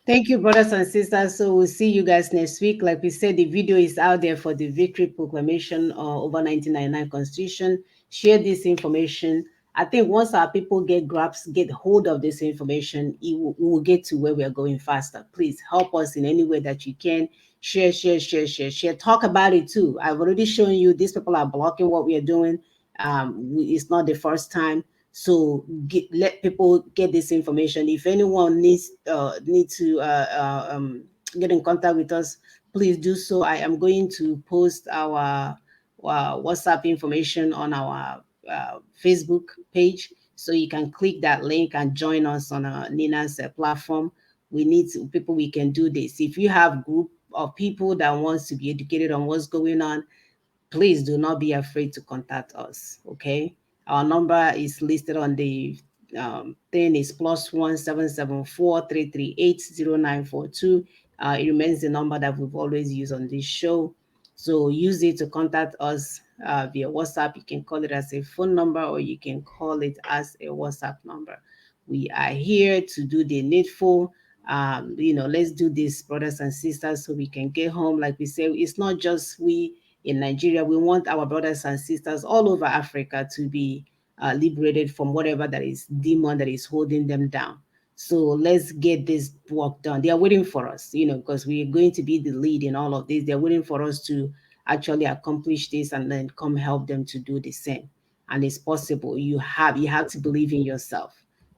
Thank you, brothers and sisters. So we'll see you guys next week. Like we said, the video is out there for the Victory Proclamation over 1999 Constitution. Share this information. I think once our people get hold of this information, we will get to where we are going faster. Please help us in any way that you can. Share. Talk about it too. I've already shown you these people are blocking what we are doing. It's not the first time. So let people get this information. If anyone needs to get in contact with us, please do so. I am going to post our WhatsApp information on our Facebook page, so you can click that link and join us on Nina's platform. We need people we can do this. If you have a group of people that wants to be educated on what's going on, please do not be afraid to contact us. Okay, our number is listed on the thing is +1 774 338 0942. It remains the number that we've always used on this show. So use it to contact us via WhatsApp. You can call it as a phone number, or you can call it as a WhatsApp number. We are here to do the needful. Let's do this, brothers and sisters, so we can get home. Like we say, it's not just we in Nigeria. We want our brothers and sisters all over Africa to be liberated from whatever that is demon that is holding them down. So let's get this work done. They are waiting for us, because we are going to be the lead in all of this. They're waiting for us to actually accomplish this and then come help them to do the same. And it's possible. You have to believe in yourself.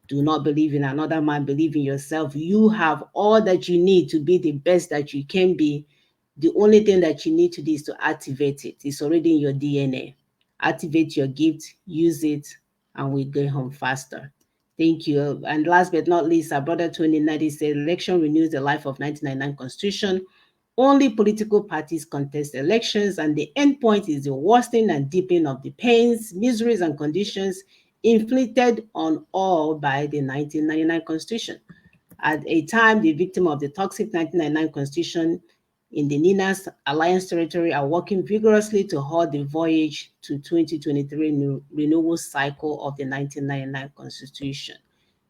Do not believe in another man. Believe in yourself. You have all that you need to be the best that you can be. The only thing that you need to do is to activate it. It's already in your DNA. Activate your gift, use it, and we go home faster. Thank you. And last but not least, our brother 2090 said, election renews the life of 1999 Constitution. Only political parties contest elections, and the end point is the worsening and deepening of the pains, miseries, and conditions inflicted on all by the 1999 Constitution. At a time, the victim of the toxic 1999 Constitution in the NINAS Alliance territory are working vigorously to halt the voyage to 2023 renewal cycle of the 1999 Constitution.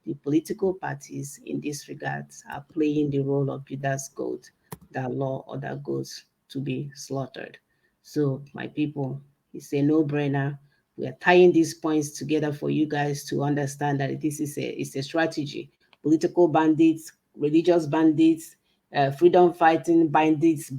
the political parties in this regard are playing the role of Judas goat that law other goats to be slaughtered. So, my people, it's a no-brainer. We are tying these points together for you guys to understand that this is a strategy. Political bandits, religious bandits, freedom fighting bandits,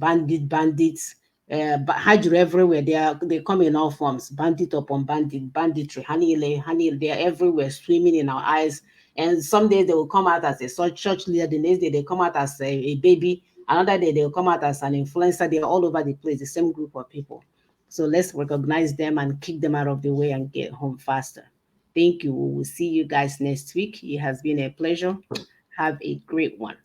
hajru everywhere. They come in all forms, bandit upon bandit, banditry, honey, they are everywhere, swimming in our eyes. And some days they will come out as a church leader, the next day they come out as a baby, another day they'll come out as an influencer. They're all over the place, the same group of people. So let's recognize them and kick them out of the way and get home faster. Thank you. We will see you guys next week. It has been a pleasure. Have a great one.